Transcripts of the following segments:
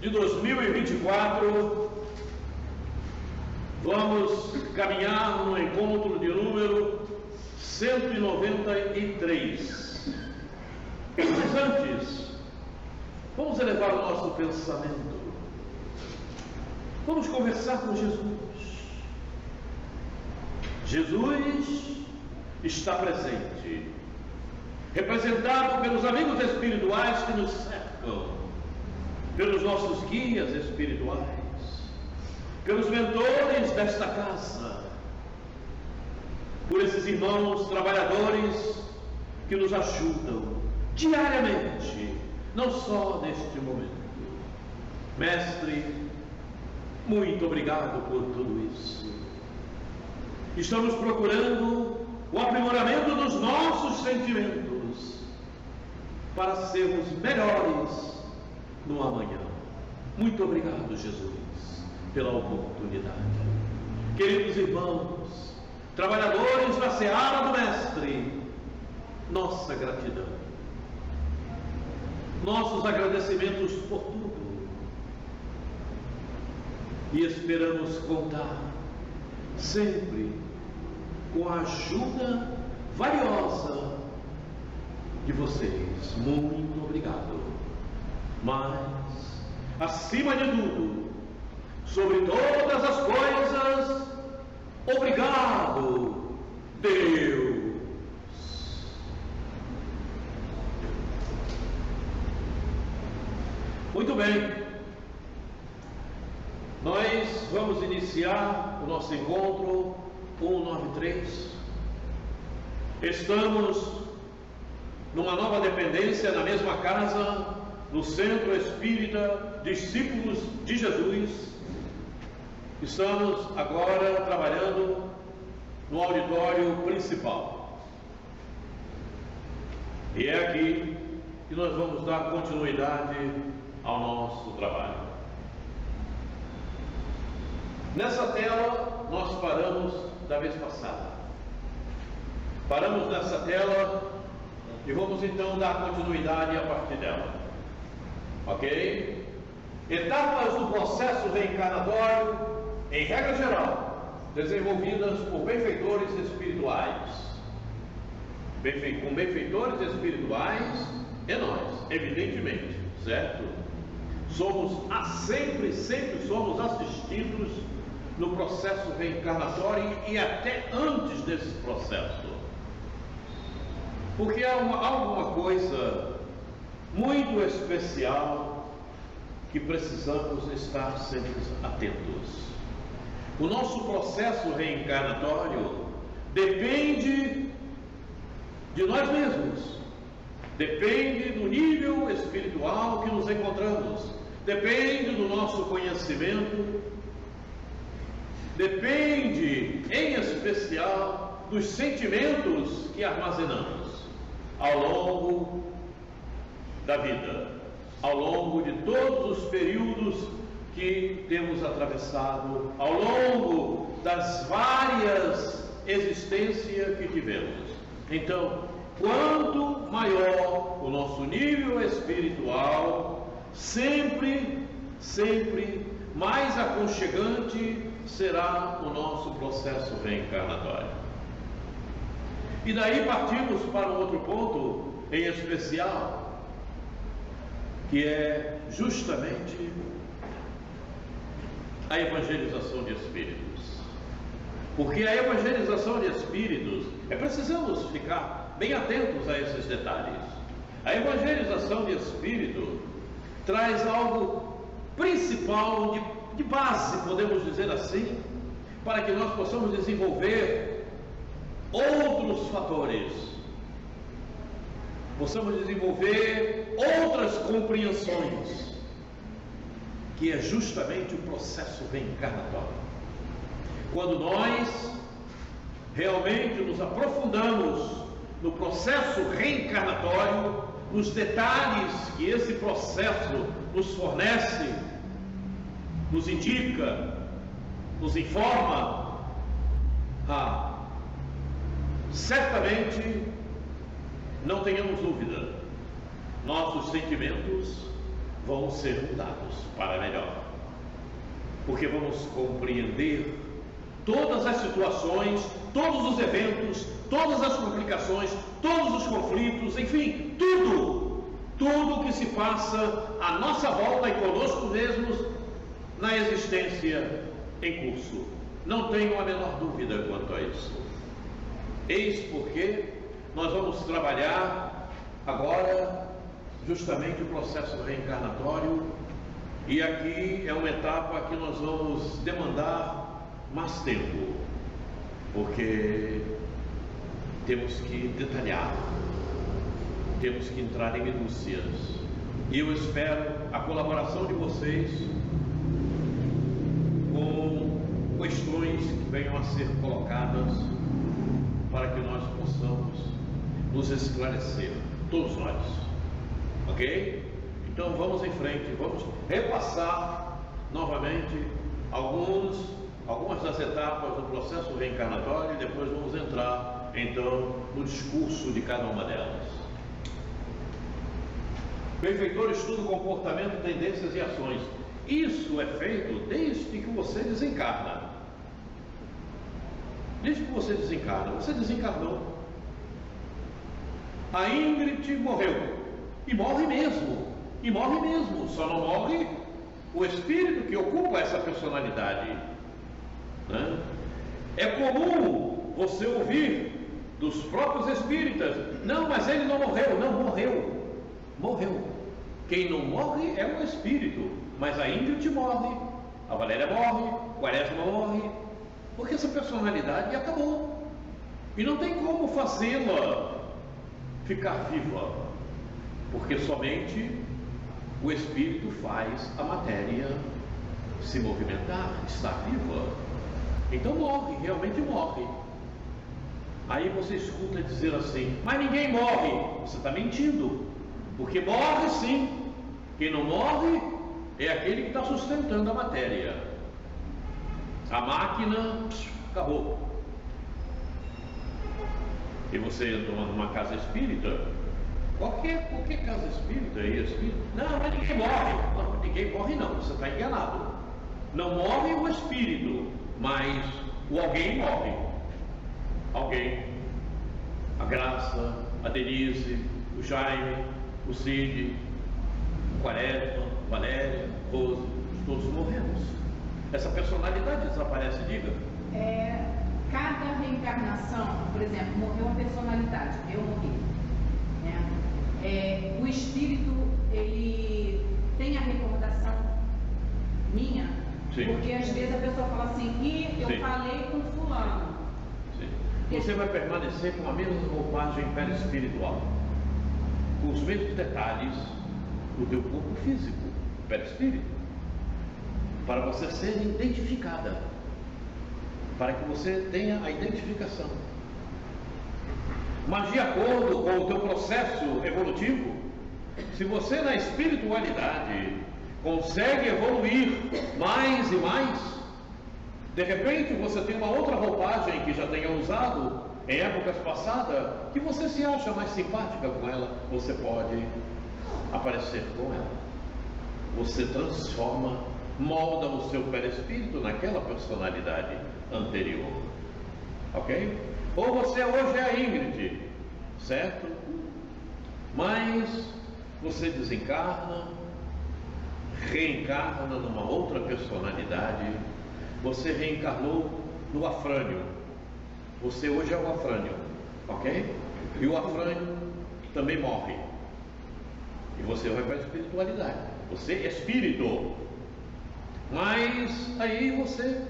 de 2024, vamos caminhar no encontro de número 193. Mas antes, vamos elevar o nosso pensamento. Vamos conversar com Jesus. Jesus está presente, representado pelos amigos espirituais que nos cercam, pelos nossos guias espirituais, pelos mentores desta casa, por esses irmãos trabalhadores que nos ajudam diariamente, não só neste momento. Mestre, muito obrigado por tudo isso. Estamos procurando o aprimoramento dos nossos sentimentos para sermos melhores no amanhã. Muito obrigado, Jesus, pela oportunidade. Queridos irmãos, trabalhadores da seara do Mestre, nossa gratidão, nossos agradecimentos por tudo, e esperamos contar sempre com a ajuda valiosa de vocês. Muito obrigado. Mas, acima de tudo, sobre todas as coisas, obrigado, Deus. Muito bem. Nós vamos iniciar o nosso encontro 193. Estamos numa nova dependência na mesma casa, no Centro Espírita Discípulos de Jesus. Estamos agora trabalhando no auditório principal. E é aqui que nós vamos dar continuidade ao nosso trabalho. Nessa tela nós paramos da vez passada. Paramos nessa tela e vamos então dar continuidade a partir dela. Ok? Etapas do processo reencarnatório, em regra geral, desenvolvidas por benfeitores espirituais. Com benfeitores espirituais é nós, evidentemente, certo? Sempre somos assistidos no processo reencarnatório e até antes desse processo. Porque há alguma coisa muito especial que precisamos estar sempre atentos. O nosso processo reencarnatório depende de nós mesmos, depende do nível espiritual que nos encontramos, depende do nosso conhecimento, depende em especial dos sentimentos que armazenamos ao longo da vida, ao longo de todos os períodos que temos atravessado, ao longo das várias existências que tivemos. Então, quanto maior o nosso nível espiritual, sempre mais aconchegante será o nosso processo reencarnatório. E daí partimos para um outro ponto em especial, que é justamente a evangelização de espíritos. Porque a evangelização de espíritos, precisamos ficar bem atentos a esses detalhes. A evangelização de espírito traz algo principal, de base, podemos dizer assim, para que nós possamos desenvolver outros fatores, possamos desenvolver outras compreensões, que é justamente o processo reencarnatório. Quando nós realmente nos aprofundamos no processo reencarnatório, nos detalhes que esse processo nos fornece, nos indica, nos informa, certamente, não tenhamos dúvida, nossos sentimentos vão ser mudados para melhor, porque vamos compreender todas as situações, todos os eventos, todas as complicações, todos os conflitos, enfim, tudo que se passa à nossa volta e conosco mesmos na existência em curso. Não tenho a menor dúvida quanto a isso. Eis porque nós vamos trabalhar agora justamente o processo reencarnatório, e aqui é uma etapa que nós vamos demandar mais tempo, porque temos que detalhar, temos que entrar em minúcias, e eu espero a colaboração de vocês com questões que venham a ser colocadas para que nós possamos nos esclarecer, todos nós, ok? Então vamos em frente, vamos repassar novamente algumas das etapas do processo reencarnatório, e depois vamos entrar então no discurso de cada uma delas. Benfeitor estuda o comportamento, tendências e ações. Isso é feito desde que você desencarna. Desde que você desencarna, você desencarnou. A Ingrid morreu, e morre mesmo, só não morre o espírito que ocupa essa personalidade, né? É comum você ouvir dos próprios espíritas: não, mas ele não morreu. Não, morreu. Quem não morre é o espírito, mas a Ingrid morre, a Valéria morre, o Quaresma morre, porque essa personalidade acabou, e não tem como fazê-la ficar viva, porque somente o espírito faz a matéria se movimentar, estar viva. Então morre, realmente morre. Aí você escuta dizer assim: mas ninguém morre. Você está mentindo, porque morre sim. Quem não morre é aquele que está sustentando a matéria. A máquina acabou. E você entra numa casa espírita, qualquer casa espírita aí, espírita, não, mas ninguém morre. Não, ninguém morre não, você está enganado. Não morre o espírito, mas o alguém morre. Alguém. A Graça, a Denise, o Jaime, o Cid, o Quaresma, Valéria, Rose, todos morremos. Essa personalidade desaparece, diga. Cada reencarnação, por exemplo, morreu uma personalidade, eu morri, né? O espírito, ele tem a recordação minha. Sim. Porque às vezes a pessoa fala assim: eu Sim. falei com fulano. Sim. Você vai permanecer com a mesma roupagem perispiritual, com os mesmos detalhes do teu corpo físico, perispírito, para você ser identificada, para que você tenha a identificação. Mas de acordo com o teu processo evolutivo, se você na espiritualidade consegue evoluir mais e mais, de repente você tem uma outra roupagem que já tenha usado em épocas passadas, que você se acha mais simpática com ela, você pode aparecer com ela. Você transforma, molda o seu perispírito naquela personalidade anterior, ok? Ou você hoje é a Ingrid, certo? Mas você desencarna, reencarna numa outra personalidade. Você reencarnou no Afrânio. Você hoje é o Afrânio, ok? E o Afrânio também morre. E você vai para a espiritualidade. Você é espírito. Mas aí você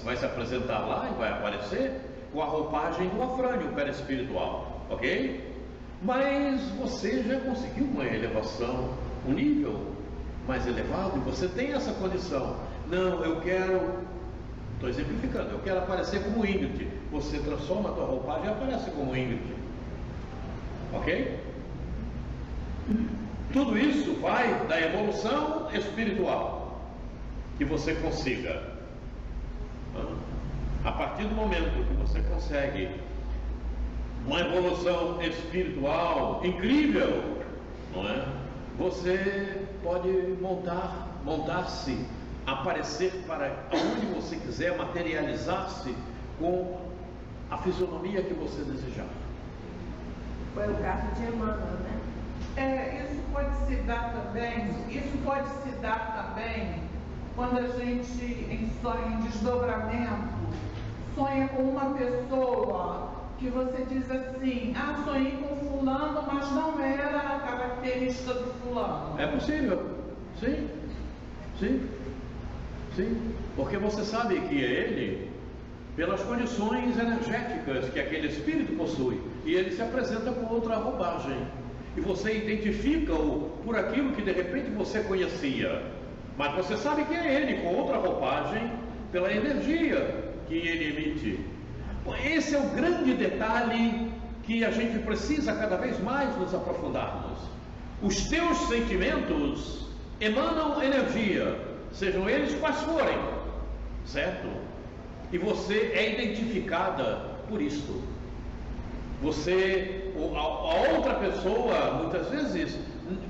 vai se apresentar lá e vai aparecer com a roupagem do Afrânio perispiritual, ok? Mas você já conseguiu uma elevação, um nível mais elevado, e você tem essa condição. Não, eu quero, estou exemplificando, eu quero aparecer como Ingrid. Você transforma a tua roupagem e aparece como Ingrid, ok? Tudo isso vai da evolução espiritual que você consiga. A partir do momento que você consegue uma evolução espiritual incrível, não é? Você pode montar-se, aparecer para onde você quiser, materializar-se com a fisionomia que você desejar. Foi o caso de Emmanuel, né? Isso pode se dar também quando a gente, em sonho, em desdobramento, sonha com uma pessoa que você diz assim, sonhei com fulano, mas não era a característica do fulano. É possível, sim, porque você sabe que é ele pelas condições energéticas que aquele espírito possui, e ele se apresenta com outra roupagem, e você identifica-o por aquilo que de repente você conhecia, mas você sabe que é ele com outra roupagem pela energia que ele emite. Esse é o grande detalhe que a gente precisa cada vez mais nos aprofundarmos. Os teus sentimentos emanam energia, sejam eles quais forem, certo? E você é identificada por isto. A outra pessoa, muitas vezes,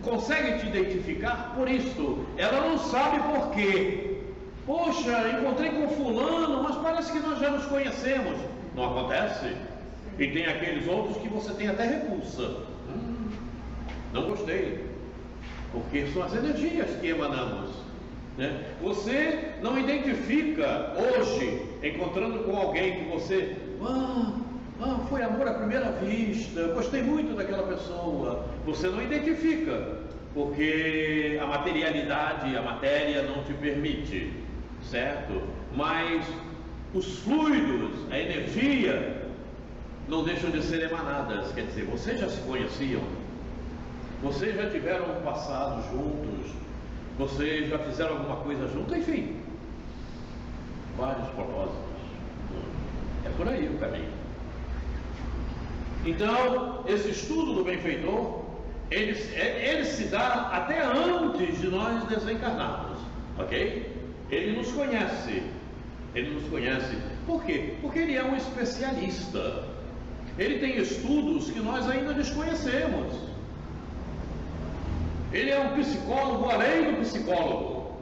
consegue te identificar por isto. Ela não sabe por quê. Poxa, encontrei com fulano, mas parece que nós já nos conhecemos. Não acontece? E tem aqueles outros que você tem até repulsa. Não gostei. Porque são as energias que emanamos, né? Você não identifica hoje, encontrando com alguém que você foi amor à primeira vista, gostei muito daquela pessoa. Você não identifica, porque a materialidade, a matéria não te permite, certo? Mas os fluidos, a energia, não deixam de ser emanadas. Quer dizer, vocês já se conheciam, vocês já tiveram um passado juntos, vocês já fizeram alguma coisa juntos, enfim, vários propósitos. É por aí o caminho. Então, esse estudo do benfeitor, ele se dá até antes de nós desencarnarmos, ok? Ele nos conhece. Por quê? Porque ele é um especialista. Ele tem estudos que nós ainda desconhecemos. Ele é um psicólogo além do psicólogo.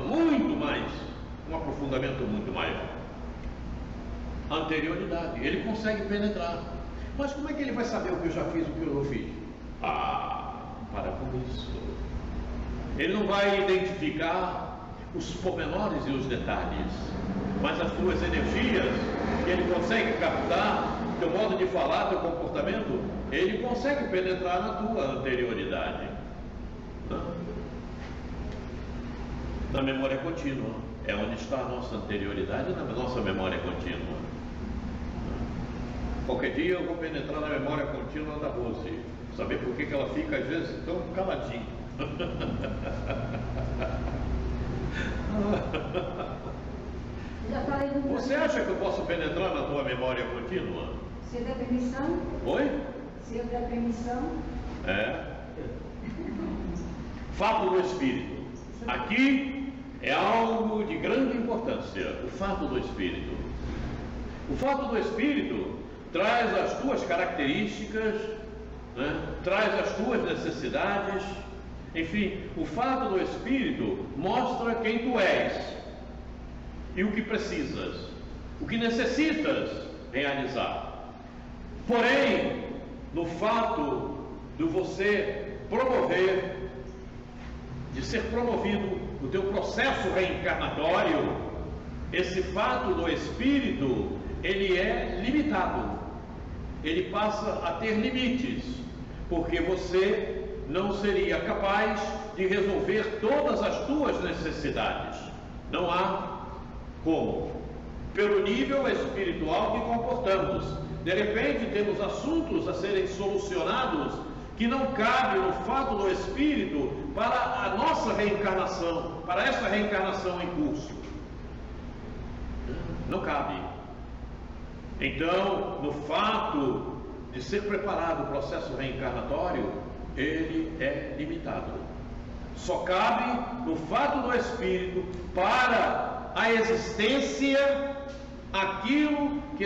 Muito mais, um aprofundamento muito maior. Anterioridade, ele consegue penetrar. Mas como é que ele vai saber o que eu já fiz, o que eu não fiz? Para com isso. Ele não vai identificar os pormenores e os detalhes, mas as tuas energias, que ele consegue captar, teu modo de falar, teu comportamento, ele consegue penetrar na tua anterioridade. Na memória contínua, é onde está a nossa anterioridade, na nossa memória contínua. Qualquer dia eu vou penetrar na memória contínua da Rose, saber por que ela fica às vezes tão caladinha. Você acha que eu posso penetrar na tua memória contínua? Se eu der permissão? Oi? Se eu der permissão? Fato do espírito. Aqui é algo de grande importância. O fato do espírito. O fato do espírito traz as tuas características, né? Traz as tuas necessidades. Enfim, o fato do espírito mostra quem tu és e o que precisas, o que necessitas realizar. Porém, no fato de você promover, de ser promovido no teu processo reencarnatório, esse fato do espírito, ele é limitado, ele passa a ter limites, porque você não seria capaz de resolver todas as tuas necessidades. Não há como. Pelo nível espiritual que comportamos, de repente temos assuntos a serem solucionados que não cabe no fato do espírito para a nossa reencarnação, para essa reencarnação em curso. Não cabe. Então, no fato de ser preparado o processo reencarnatório, ele é limitado. Só cabe no fato do espírito para a existência aquilo que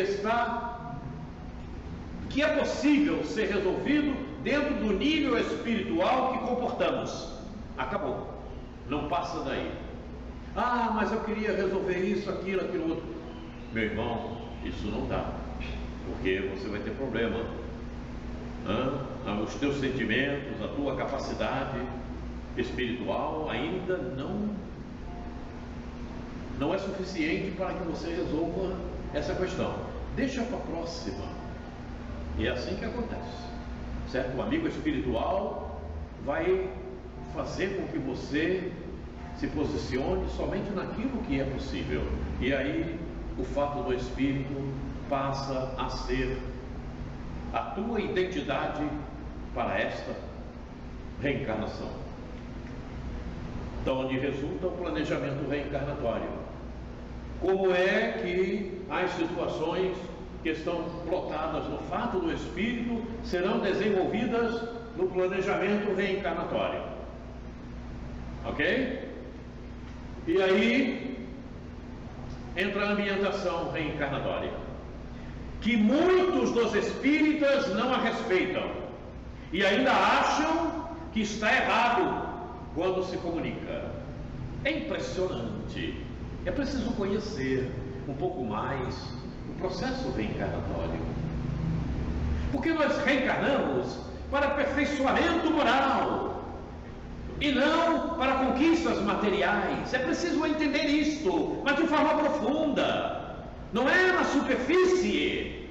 é possível ser resolvido dentro do nível espiritual que suportamos. Acabou. Não passa daí. Ah, mas eu queria resolver isso, aquilo outro. Meu irmão, isso não dá, porque você vai ter problema. Os teus sentimentos, a tua capacidade espiritual ainda não é suficiente para que você resolva essa questão. Deixa para a próxima. E é assim que acontece, certo? O amigo espiritual vai fazer com que você se posicione somente naquilo que é possível. E aí o fato do Espírito passa a ser a tua identidade para esta reencarnação. Da onde resulta o planejamento reencarnatório. Como é que as situações que estão plotadas no fato do Espírito serão desenvolvidas no planejamento reencarnatório? Ok? E aí entra a ambientação reencarnatória, que muitos dos espíritas não a respeitam e ainda acham que está errado quando se comunica. É impressionante. É preciso conhecer um pouco mais o processo reencarnatório, porque nós reencarnamos para aperfeiçoamento moral e não para conquistas materiais. É preciso entender isto, mas de forma profunda, não é na superfície.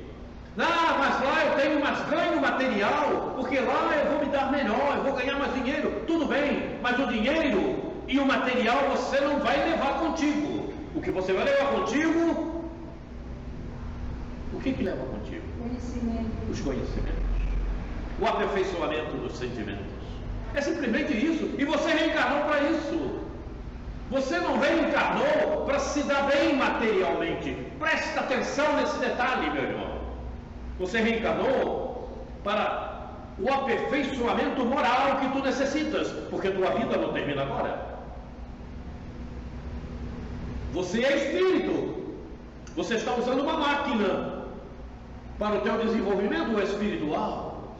Ah, mas lá eu tenho mais ganho material, porque lá eu vou me dar melhor, eu vou ganhar mais dinheiro. Tudo bem, mas o dinheiro e o material você não vai levar contigo. O que você vai levar contigo? O que leva contigo? Conhecimento. Os conhecimentos, o aperfeiçoamento dos sentimentos. É simplesmente isso. E você reencarnou para isso. Você não reencarnou para se dar bem materialmente. Presta atenção nesse detalhe, meu irmão. Você reencarnou para o aperfeiçoamento moral que tu necessitas, porque tua vida não termina agora. Você é espírito. Você está usando uma máquina para o teu desenvolvimento espiritual.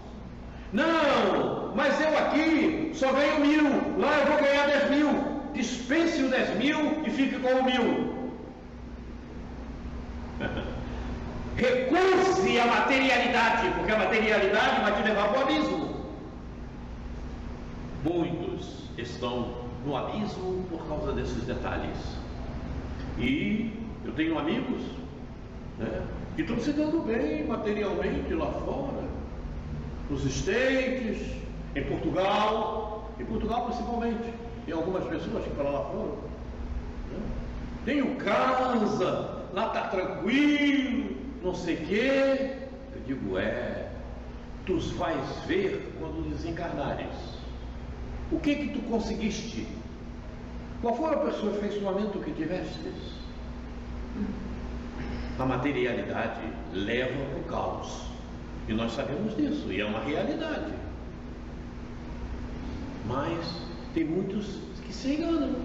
Não, mas eu aqui só ganho 1.000, lá eu vou ganhar 10.000. Dispense o 10.000 e fique com o 1.000. Recuse a materialidade, porque a materialidade vai te levar para o abismo. Muitos estão no abismo por causa desses detalhes. E eu tenho amigos, que estão se dando bem materialmente lá fora, nos States, em Portugal principalmente, tem algumas pessoas que estão lá fora, tenho casa, lá está tranquilo, não sei o quê. Eu digo, tu vais ver quando desencarnares, o que tu conseguiste, qual foi o aperfeiçoamento que tivestes. A materialidade leva para o caos, e nós sabemos disso, e é uma realidade. Mas tem muitos que se enganam.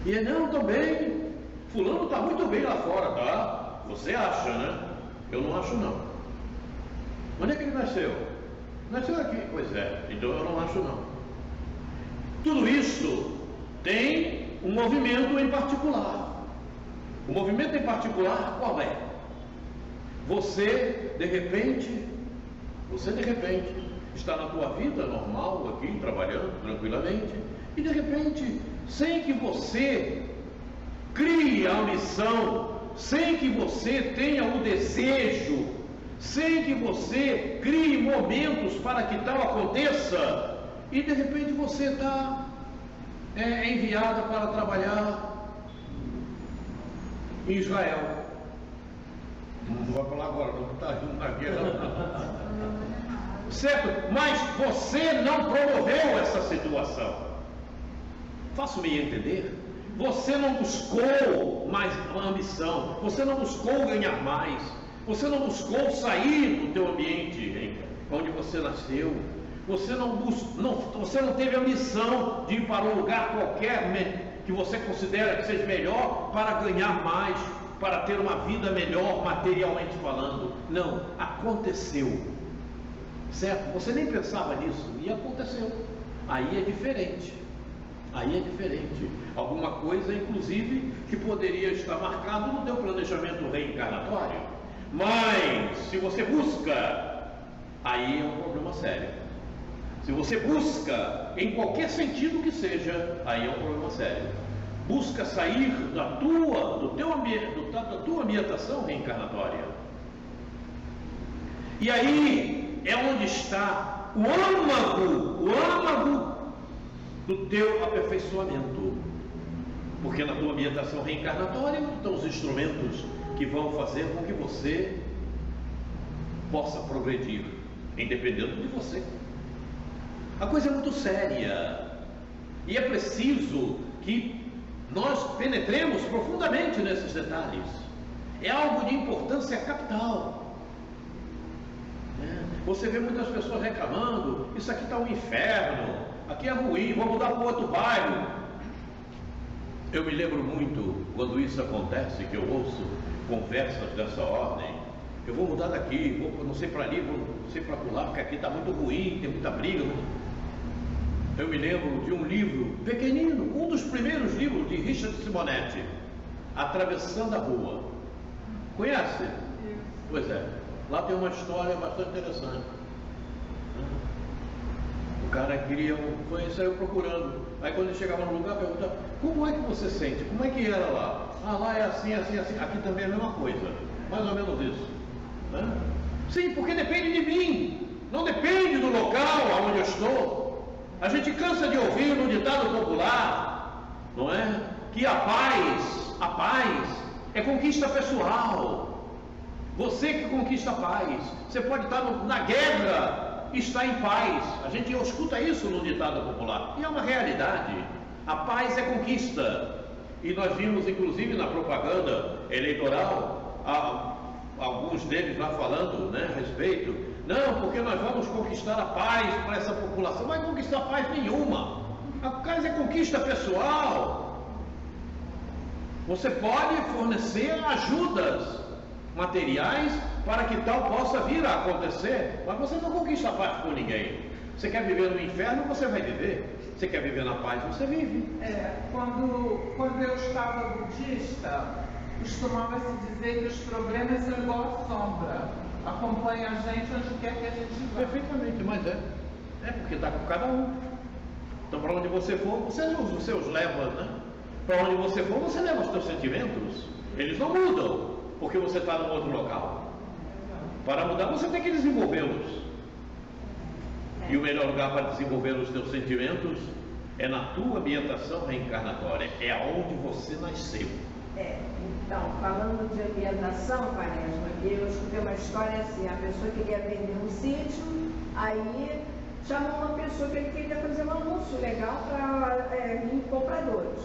E não, estou bem, fulano está muito bem lá fora, tá? Você acha, né? Eu não acho não. Onde é que ele nasceu? Nasceu aqui. Pois é, então eu não acho não. Tudo isso tem um movimento em particular. O movimento em particular qual é? Você de repente está na tua vida normal aqui, trabalhando tranquilamente, e de repente, sem que você crie a ambição, sem que você tenha o desejo, sem que você crie momentos para que tal aconteça, e de repente você está enviada para trabalhar em Israel. Não vou falar agora, não está rindo na guerra. Certo? Mas você não promoveu essa situação. Faço-me entender? Você não buscou mais ambição, você não buscou ganhar mais, você não buscou sair do teu ambiente onde você nasceu, você não teve a missão de ir para um lugar qualquer que você considera que seja melhor para ganhar mais, para ter uma vida melhor materialmente falando. Não, aconteceu, certo? Você nem pensava nisso e aconteceu. aí é diferente. Aí é diferente. Alguma coisa, inclusive, que poderia estar marcado no teu planejamento reencarnatório. Mas, se você busca, aí é um problema sério. Se você busca, em qualquer sentido que seja, aí é um problema sério. Busca sair da tua ambientação reencarnatória. E aí é onde está o âmago do teu aperfeiçoamento. Porque na tua ambientação reencarnatória estão os instrumentos que vão fazer com que você possa progredir, independente de você. A coisa é muito séria e é preciso que nós penetremos profundamente nesses detalhes. É algo de importância capital. Você vê muitas pessoas reclamando: isso aqui está um inferno, aqui é ruim, vou mudar para outro bairro. Eu me lembro muito quando isso acontece, que eu ouço conversas dessa ordem: eu vou mudar daqui, vou não sei para ali, vou não sei para lá, porque aqui está muito ruim, tem muita briga. Eu me lembro de um livro pequenino, um dos primeiros livros de Richard Simonetti, Atravessando a Rua. Conhece? Pois é, lá tem uma história bastante interessante. O cara saiu procurando. Aí quando ele chegava no lugar, perguntava: como é que você sente? Como é que era lá? Ah, lá é assim, assim, assim. Aqui também é a mesma coisa. Mais ou menos isso. Sim, porque depende de mim. Não depende do local onde eu estou. A gente cansa de ouvir no ditado popular, não é? Que a paz é conquista pessoal. Você que conquista a paz. Você pode estar na guerra e estar em paz. A gente escuta isso no ditado popular. E é uma realidade. A paz é conquista. E nós vimos, inclusive, na propaganda eleitoral, alguns deles lá falando, né, a respeito. Não, porque nós vamos conquistar a paz para essa população. Não vai conquistar paz nenhuma. A paz é conquista pessoal. Você pode fornecer ajudas materiais para que tal possa vir a acontecer, mas você não conquista a paz com ninguém. Você quer viver no inferno, você vai viver. Você quer viver na paz, você vive. Quando eu estava budista, costumava-se dizer que os problemas são igual a sombra. Acompanha a gente onde quer que a gente vá. Perfeitamente, mas é porque está com cada um. Então, para onde você for, você os seus leva, né? Para onde você for, você leva os seus sentimentos. Eles não mudam porque você está num outro local. Para mudar, você tem que desenvolvê-los. E o melhor lugar para desenvolver os teus sentimentos é na tua ambientação reencarnatória. É aonde você nasceu. Então, falando de ambientação, Quaresma, eu escutei uma história assim: a pessoa queria vender um sítio, aí chamou uma pessoa que ele queria fazer um anúncio legal para compradores.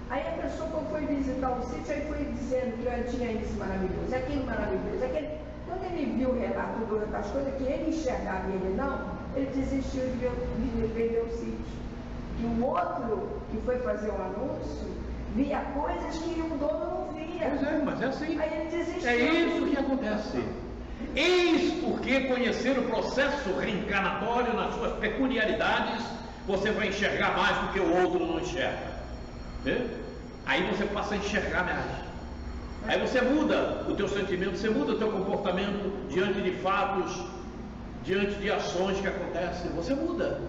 Aí a pessoa, quando foi visitar o sítio, aí foi dizendo que tinha isso maravilhoso, aquilo maravilhoso, aquele. Quando ele viu o relato das coisas que ele enxergava e ele não, ele desistiu de vender o sítio. E o outro, que foi fazer um anúncio, via coisas que o dono não via. Pois é, mas é assim. Aí ele desistiu. É isso que acontece. Eis porque conhecer o processo reencarnatório nas suas peculiaridades, você vai enxergar mais do que o outro não enxerga. Aí você passa a enxergar mais. Aí você muda o teu sentimento, você muda o teu comportamento diante de fatos, diante de ações que acontecem. Você muda.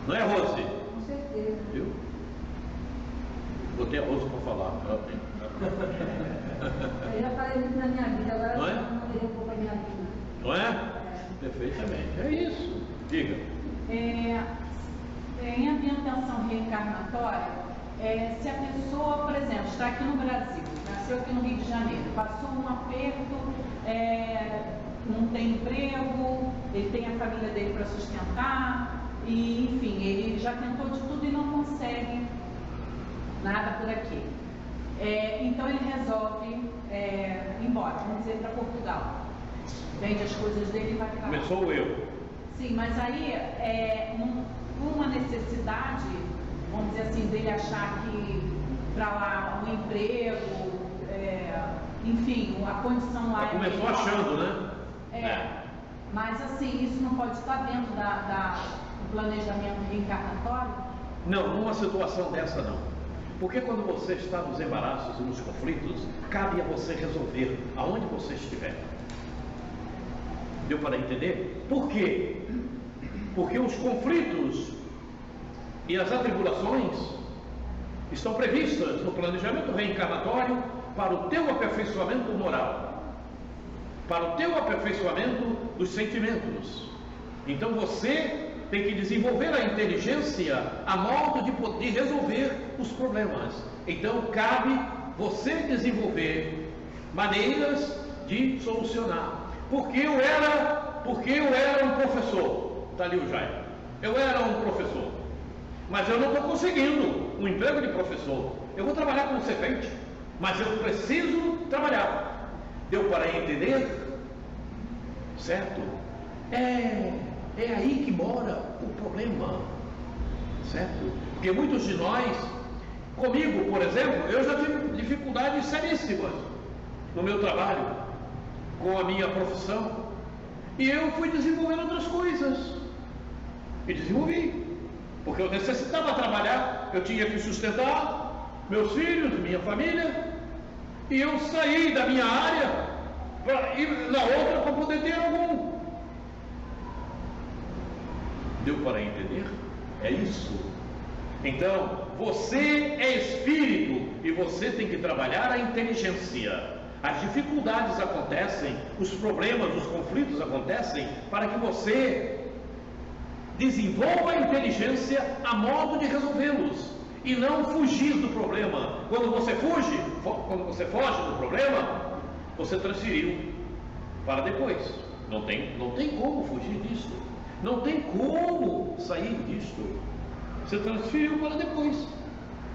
Não é, Rose? Com certeza. Viu? Botei a Rose para falar. Eu já falei muito na minha vida, agora não é? Eu vou ter um pouco a minha vida. Não é? Perfeitamente. É isso. Diga. Em ambientação reencarnatória, se a pessoa, por exemplo, está aqui no Brasil, nasceu aqui no Rio de Janeiro, passou um aperto, não tem emprego, ele tem a família dele para sustentar, e enfim, ele já tentou de tudo e não consegue nada por aqui. Então ele resolve ir embora, vamos dizer, para Portugal. Vende as coisas dele e vai para lá. Começou eu. Sim, mas aí uma necessidade, vamos dizer assim, dele achar que para lá um emprego, enfim, a condição lá começou achando, né? Mas assim, isso não pode estar dentro do planejamento reencarnatório? Não, numa situação dessa não. Porque quando você está nos embaraços e nos conflitos, cabe a você resolver aonde você estiver. Deu para entender? Por quê? Porque os conflitos e as atribulações estão previstas no planejamento reencarnatório para o teu aperfeiçoamento moral, para o teu aperfeiçoamento dos sentimentos. Então você tem que desenvolver a inteligência a modo de poder resolver os problemas. Então cabe você desenvolver maneiras de solucionar. Porque eu era um professor. Está ali o Jairo. Eu era um professor, mas eu não estou conseguindo um emprego de professor. Eu vou trabalhar como servente, mas eu preciso trabalhar. Deu para entender? Certo? É aí que mora o problema, certo? Porque muitos de nós, comigo, por exemplo, eu já tive dificuldades seríssimas no meu trabalho, com a minha profissão, e eu fui desenvolvendo outras coisas, e desenvolvi, porque eu necessitava trabalhar, eu tinha que sustentar meus filhos, minha família, e eu saí da minha área para ir na outra para poder ter algum. Deu para entender? É isso. Então, você é espírito e você tem que trabalhar a inteligência. As dificuldades acontecem, os problemas, os conflitos acontecem para que você desenvolva a inteligência a modo de resolvê-los e não fugir do problema. Quando você foge do problema, você transferiu para depois. Não tem como fugir disso. Não tem como sair disto. Você transferiu para depois.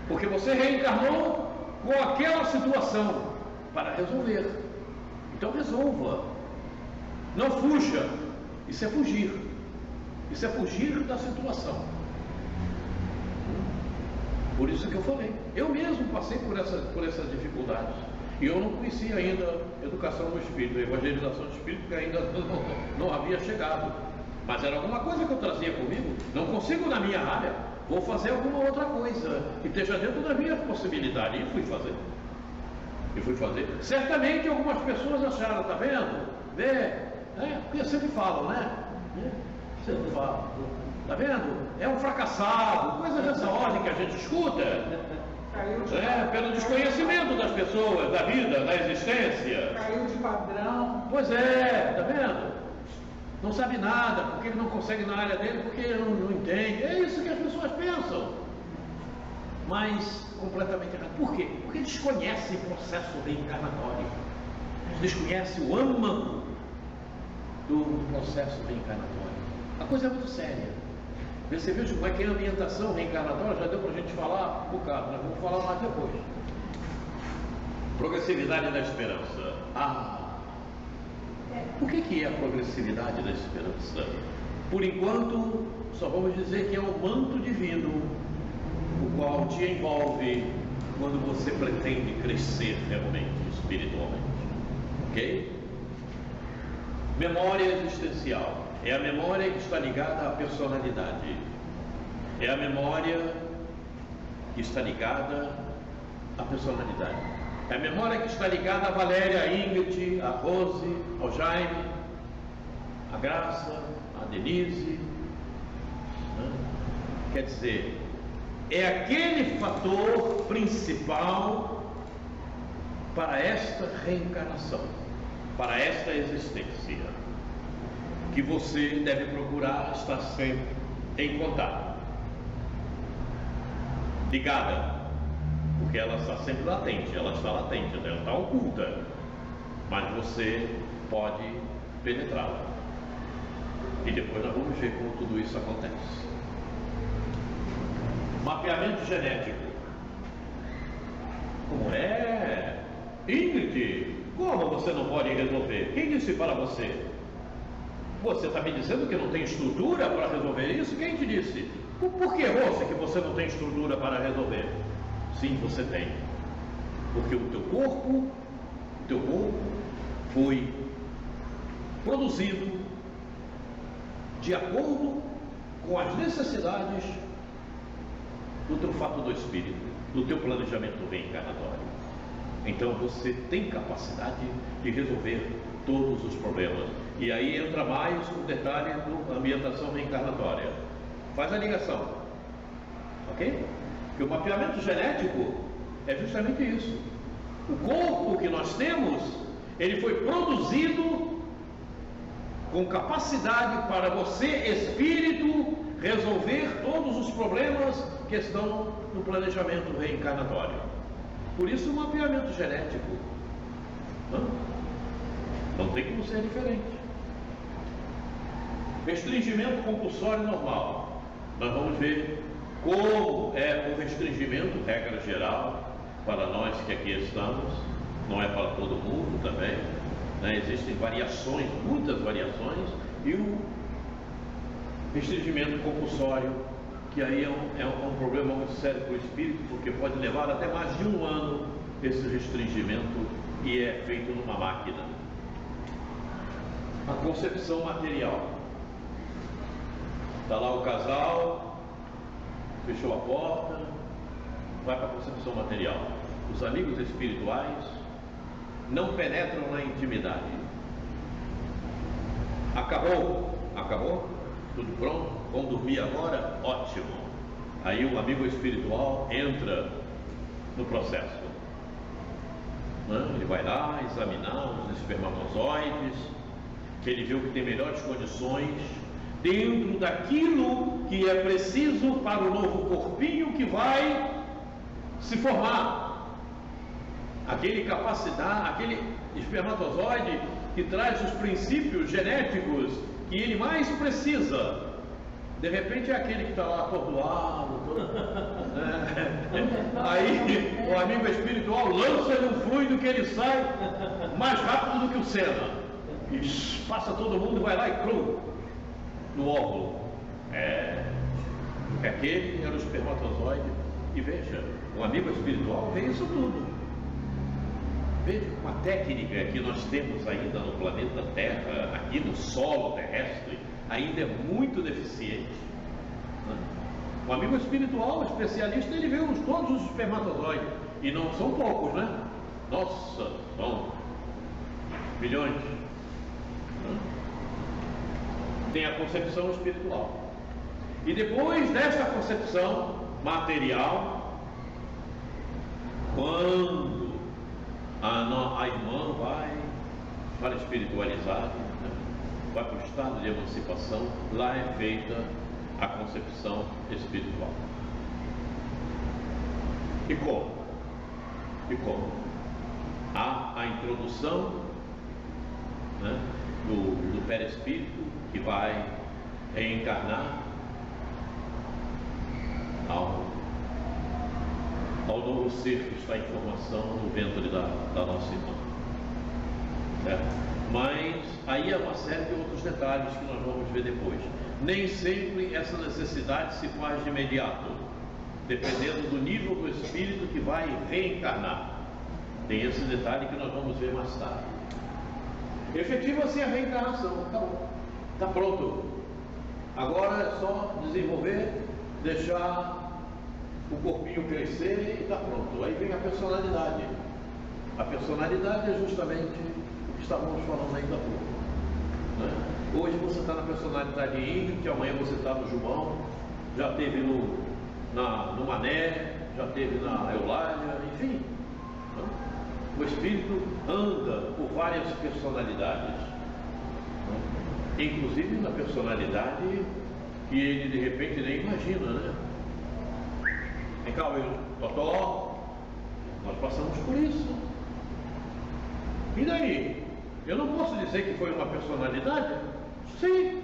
Porque você reencarnou com aquela situação para resolver. Então resolva. Não fuja. Isso é fugir. Isso é fugir da situação. Por isso que eu falei. Eu mesmo passei por essas dificuldades. E eu não conhecia ainda educação no espírito, evangelização do espírito, que ainda não havia chegado. Mas era alguma coisa que eu trazia comigo. Não consigo na minha área, vou fazer alguma outra coisa que esteja dentro da minha possibilidade. E fui fazer. Certamente algumas pessoas acharam, tá vendo? Porque sempre falam, né? Sempre falam. Tá vendo? É um fracassado, coisa dessa ordem que a gente escuta. Pelo desconhecimento das pessoas, da vida, da existência. Caiu de padrão. Pois é, tá vendo? Não sabe nada, porque ele não consegue na área dele, porque ele não entende. É isso que as pessoas pensam. Mas completamente errado. Por quê? Porque desconhecem o processo reencarnatório. Desconhecem o âmago do processo reencarnatório. A coisa é muito séria. Você veja como é que é a ambientação reencarnatória, já deu para a gente falar um bocado, nós vamos falar mais depois. Progressividade da esperança. O que é a progressividade da esperança? Por enquanto, só vamos dizer que é o manto divino, o qual te envolve quando você pretende crescer realmente, espiritualmente. Ok? Memória existencial. É a memória que está ligada à personalidade. É a memória que está ligada à personalidade. É a memória que está ligada a Valéria, a Ingrid, a Rose, ao Jaime, a Graça, a Denise. Quer dizer, é aquele fator principal para esta reencarnação, para esta existência, que você deve procurar estar sempre em contato, ligada, porque ela está sempre latente, ela está oculta, mas você pode penetrá-la. E depois nós vamos ver como tudo isso acontece. Mapeamento genético. Como é? Ingrid, como você não pode resolver? Quem disse para você? Você está me dizendo que não tem estrutura para resolver isso? Quem te disse? Por que, Rose, que você não tem estrutura para resolver? Sim, você tem. Porque o teu corpo foi produzido de acordo com as necessidades do teu fato do espírito, do teu planejamento reencarnatório. Então você tem capacidade de resolver todos os problemas. E aí entra mais o detalhe da ambientação reencarnatória. Faz a ligação, ok? Porque o mapeamento genético é justamente isso. O corpo que nós temos, ele foi produzido com capacidade para você, espírito, resolver todos os problemas que estão no planejamento reencarnatório. Por isso o mapeamento genético não tem como ser diferente. Restringimento compulsório normal. Nós vamos ver como é o restringimento, regra geral, para nós que aqui estamos, não é para todo mundo também, né? Existem variações, muitas variações, e o restringimento compulsório, que aí é um problema muito sério para o espírito, porque pode levar até mais de um ano esse restringimento, e é feito numa máquina. A concepção material. Está lá o casal, fechou a porta, vai para a concepção material. Os amigos espirituais não penetram na intimidade. Acabou? Tudo pronto? Vamos dormir agora? Ótimo. Aí o amigo espiritual entra no processo. Ele vai lá examinar os espermatozoides, que ele viu que tem melhores condições dentro daquilo que é preciso para o novo corpinho que vai se formar. Aquele espermatozoide que traz os princípios genéticos que ele mais precisa. De repente é aquele que está lá atordoado, aí o amigo espiritual lança-lhe um fluido que ele sai mais rápido do que o Senna, e passa todo mundo, vai lá e cru no óvulo. Aquele era o espermatozoide. E veja, o amigo espiritual vê isso tudo. Veja uma técnica que nós temos ainda no planeta Terra, aqui no solo terrestre, ainda é muito deficiente. O amigo espiritual, especialista, ele vê todos os espermatozoides, e não são poucos, né? Nossa, são milhões. Tem a concepção espiritual, e depois dessa concepção material, quando a irmã vai para a espiritualidade, vai para o estado de emancipação, lá é feita a concepção espiritual. E como? Há a introdução, né, do perispírito, que vai reencarnar ao novo ser que está em formação no ventre da nossa irmã, certo? Mas aí é uma série de outros detalhes que nós vamos ver depois. Nem sempre essa necessidade se faz de imediato, dependendo do nível do espírito que vai reencarnar. Tem esse detalhe que nós vamos ver mais tarde. Efetiva-se a reencarnação, acabou, está pronto. Agora é só desenvolver, deixar o corpinho crescer e está pronto. Aí vem a personalidade. A personalidade é justamente o que estávamos falando ainda há pouco, né? Hoje você está na personalidade índio, que amanhã você está no João, já teve no Mané, já teve na Eulália, enfim, né? O espírito anda por várias personalidades, né? Inclusive na personalidade que ele de repente nem imagina, né? Vem cá, Totó, nós passamos por isso. E daí? Eu não posso dizer que foi uma personalidade? Sim,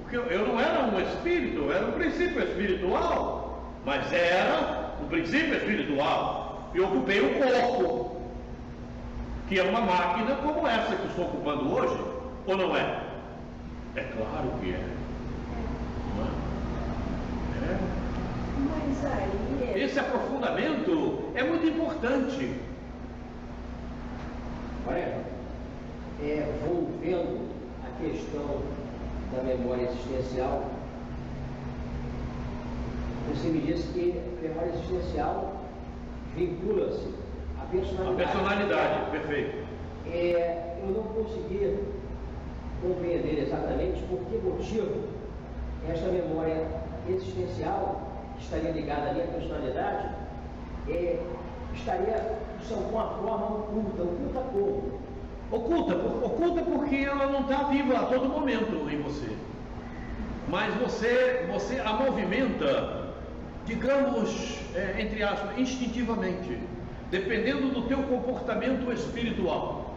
porque eu não era um espírito, eu era um princípio espiritual, mas era um princípio espiritual, e ocupei o corpo, que é uma máquina como essa que estou ocupando hoje, ou não é? É claro que é. Não é? Mas aí... Esse aprofundamento é muito importante. Olha, voltando à questão da memória existencial, você me disse que a memória existencial vincula-se à personalidade. A personalidade, perfeito. Eu não consegui compreender exatamente por que motivo esta memória existencial, que estaria ligada à minha personalidade, estaria, de alguma forma, oculta. Oculta como? Oculta porque ela não está viva a todo momento em você. Mas você a movimenta, digamos, entre aspas, instintivamente, dependendo do teu comportamento espiritual.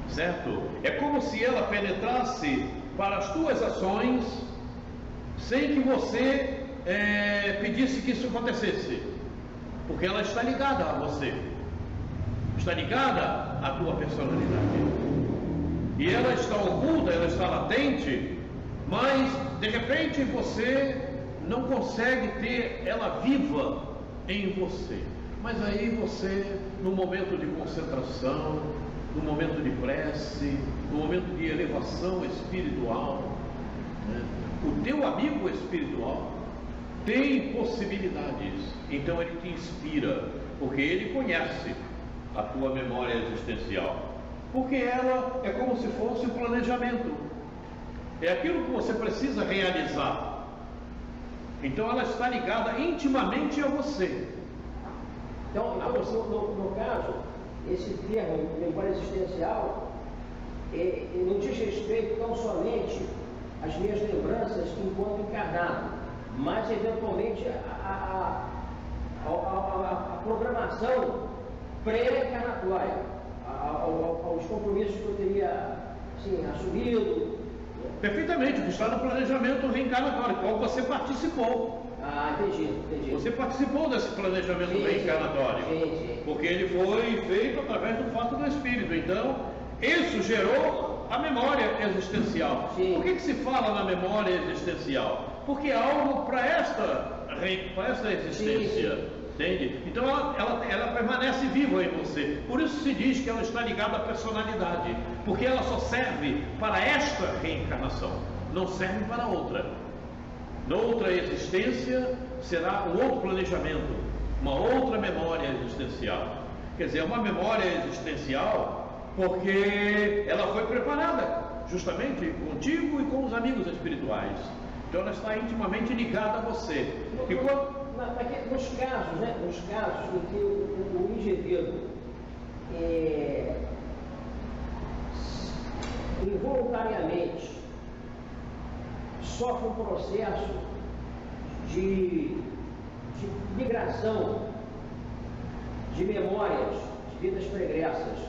Certo? É como se ela penetrasse para as tuas ações sem que você pedisse que isso acontecesse, porque ela está ligada a você, está ligada à tua personalidade, e ela está oculta, ela está latente, mas de repente você não consegue ter ela viva em você. Mas aí você, no momento de concentração, no momento de prece, no momento de elevação espiritual, né, o teu amigo espiritual tem possibilidades, então ele te inspira, porque ele conhece a tua memória existencial, porque ela é como se fosse um planejamento, é aquilo que você precisa realizar, então ela está ligada intimamente a você. Então no caso, esse termo memória existencial não diz respeito tão somente às minhas lembranças enquanto encarnado, mas eventualmente a programação pré-encarnatória, aos compromissos que eu teria assumido. Perfeitamente, que está no planejamento reencarnatório, qual você participou. Entendi. Você participou desse planejamento reencarnatório, porque ele foi feito através do fato do espírito. Então, isso gerou a memória existencial. Por que se fala na memória existencial? Porque é algo para esta existência, entende? Então, ela permanece viva em você. Por isso se diz que ela está ligada à personalidade, porque ela só serve para esta reencarnação, não serve para outra. Noutra existência será um outro planejamento, uma outra memória existencial. Quer dizer, é uma memória existencial porque ela foi preparada justamente contigo e com os amigos espirituais. Então ela está intimamente ligada a você. Nos casos em que o indivíduo involuntariamente sofre um processo de migração de memórias de vidas pregressas,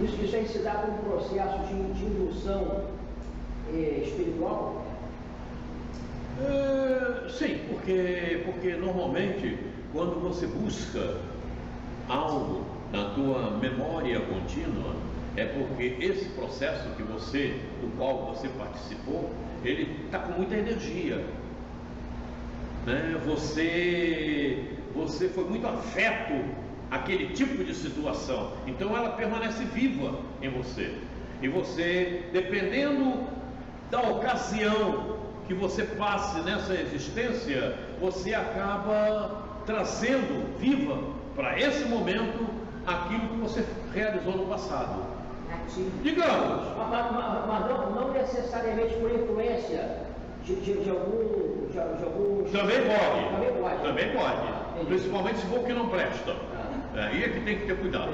isso aí se dá por um processo de indução espiritual? Sim, porque normalmente quando você busca algo na tua memória contínua, é porque esse processo do qual você participou, ele está com muita energia, né? Você foi muito afeto àquele tipo de situação, então ela permanece viva em você, e você, dependendo da ocasião que você passe nessa existência, você acaba trazendo viva para esse momento aquilo que você realizou no passado. Digamos. Mas não necessariamente por influência de algum. Também pode. Principalmente se for o que não presta. Aí é que tem que ter cuidado.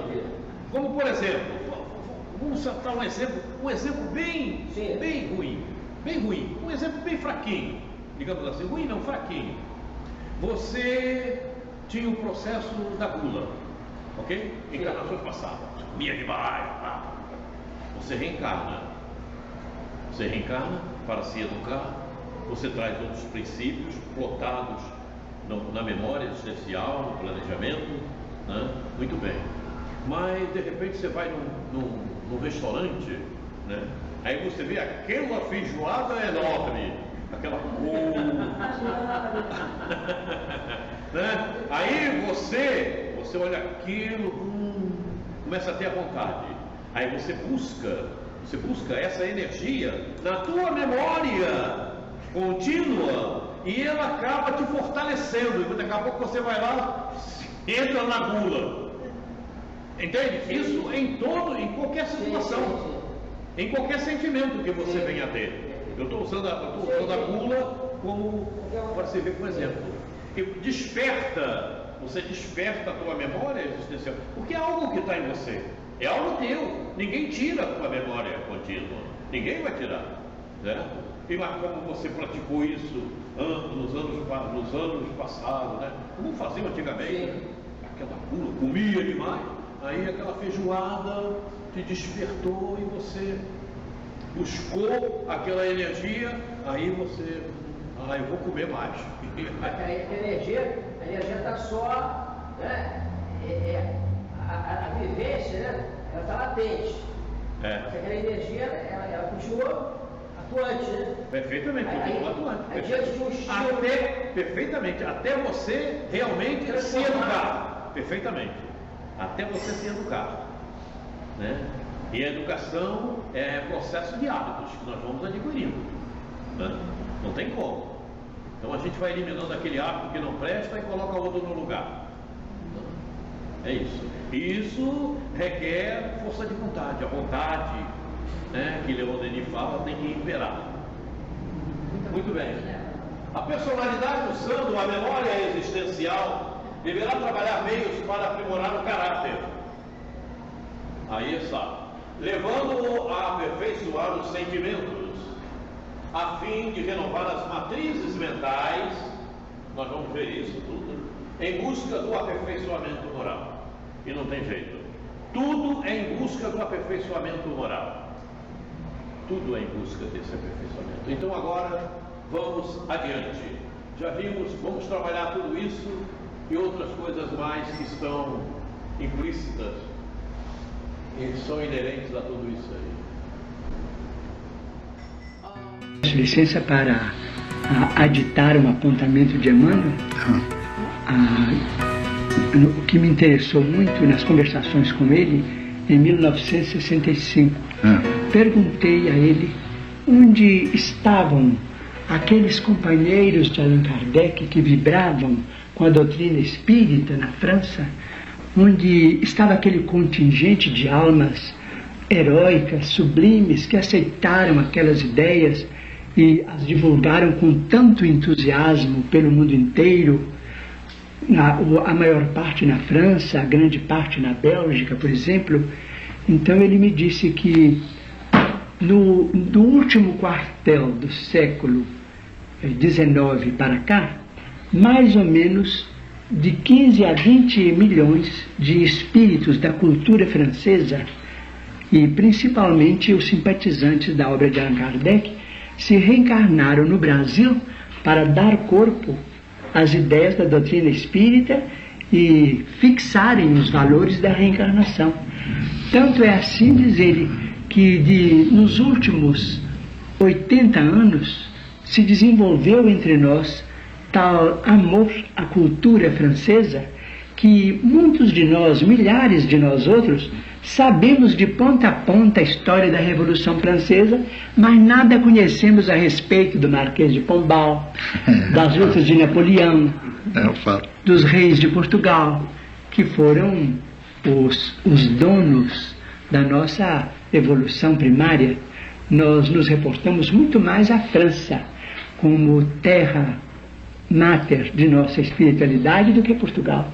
Como por exemplo, vamos citar um exemplo bem ruim. Um exemplo bem fraquinho. Digamos assim, ruim não, fraquinho. Você tinha o processo da gula, ok? Encarnações passadas. Comia demais, tá? Você reencarna para se educar, você traz outros princípios plotados na memória existencial, no planejamento, né? Muito bem. Mas de repente você vai num restaurante, né? Aí você vê aquela feijoada enorme, aquela né? Aí você olha aquilo, começa a ter a vontade. Aí você busca Você busca essa energia na tua memória contínua e ela acaba te fortalecendo. E daqui a pouco você vai lá, entra na gula. Entende? Isso em qualquer situação, em qualquer sentimento que você venha a ter. Eu estou usando a gula como para você ver como exemplo. E você desperta a tua memória existencial, porque é algo que está em você, é algo teu. Ninguém tira a tua memória contínua, ninguém vai tirar, né? E mas como você praticou isso nos anos passados, né? Como faziam antigamente, aquela gula, comia demais, aí aquela feijoada te despertou e você buscou aquela energia, aí você, eu vou comer mais. A energia está só, né? A vivência, né? Ela está latente. Aquela energia, ela continua atuante, né? Perfeitamente, continua atuante. Diante de um estímulo. Perfeitamente, até você realmente se educar. Perfeitamente. Até você se educar, né? E a educação é processo de hábitos que nós vamos adquirindo, né? Não tem como. Então a gente vai eliminando aquele hábito que não presta e coloca outro no lugar. É isso. E isso requer força de vontade. A vontade, né, que Leon Denis fala, tem que imperar. Muito bem. A personalidade, usando a memória existencial, deverá trabalhar meios para aprimorar o caráter. Aí está. Levando-o a aperfeiçoar os sentimentos, a fim de renovar as matrizes mentais, nós vamos ver isso tudo, em busca do aperfeiçoamento moral. E não tem jeito. Tudo é em busca do aperfeiçoamento moral. Tudo é em busca desse aperfeiçoamento. Então agora vamos adiante. Já vimos, vamos trabalhar tudo isso e outras coisas mais que estão implícitas e são inerentes a tudo isso aí. Peço licença para aditar um apontamento de Emmanuel. O que me interessou muito nas conversações com ele, em 1965, perguntei a ele onde estavam aqueles companheiros de Allan Kardec que vibravam com a doutrina espírita na França, onde estava aquele contingente de almas heróicas, sublimes, que aceitaram aquelas ideias e as divulgaram com tanto entusiasmo pelo mundo inteiro, a maior parte na França, a grande parte na Bélgica, por exemplo. Então ele me disse que do último quartel do século XIX para cá, mais ou menos de 15 a 20 milhões de espíritos da cultura francesa, e principalmente os simpatizantes da obra de Allan Kardec, se reencarnaram no Brasil para dar corpo às ideias da doutrina espírita e fixarem os valores da reencarnação. Tanto é assim, diz ele, que nos últimos 80 anos se desenvolveu entre nós tal amor à cultura francesa que muitos de nós, milhares de nós outros, sabemos de ponta a ponta a história da Revolução Francesa, mas nada conhecemos a respeito do Marquês de Pombal, das lutas de Napoleão, dos reis de Portugal, que foram os donos da nossa evolução primária. Nós nos reportamos muito mais à França como terra máter de nossa espiritualidade do que Portugal.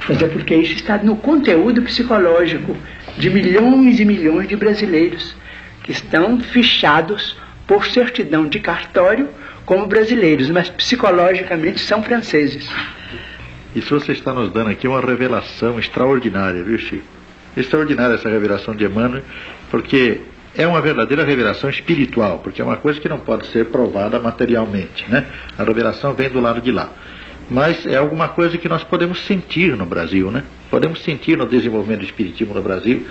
Mas é porque isso está no conteúdo psicológico de milhões e milhões de brasileiros que estão fichados por certidão de cartório como brasileiros, mas psicologicamente são franceses. Isso você está nos dando aqui uma revelação extraordinária, viu, Chico? Extraordinária essa revelação de Emmanuel, porque é uma verdadeira revelação espiritual, porque é uma coisa que não pode ser provada materialmente, né? A revelação vem do lado de lá. Mas é alguma coisa que nós podemos sentir no Brasil, né? Podemos sentir no desenvolvimento do espiritismo no Brasil.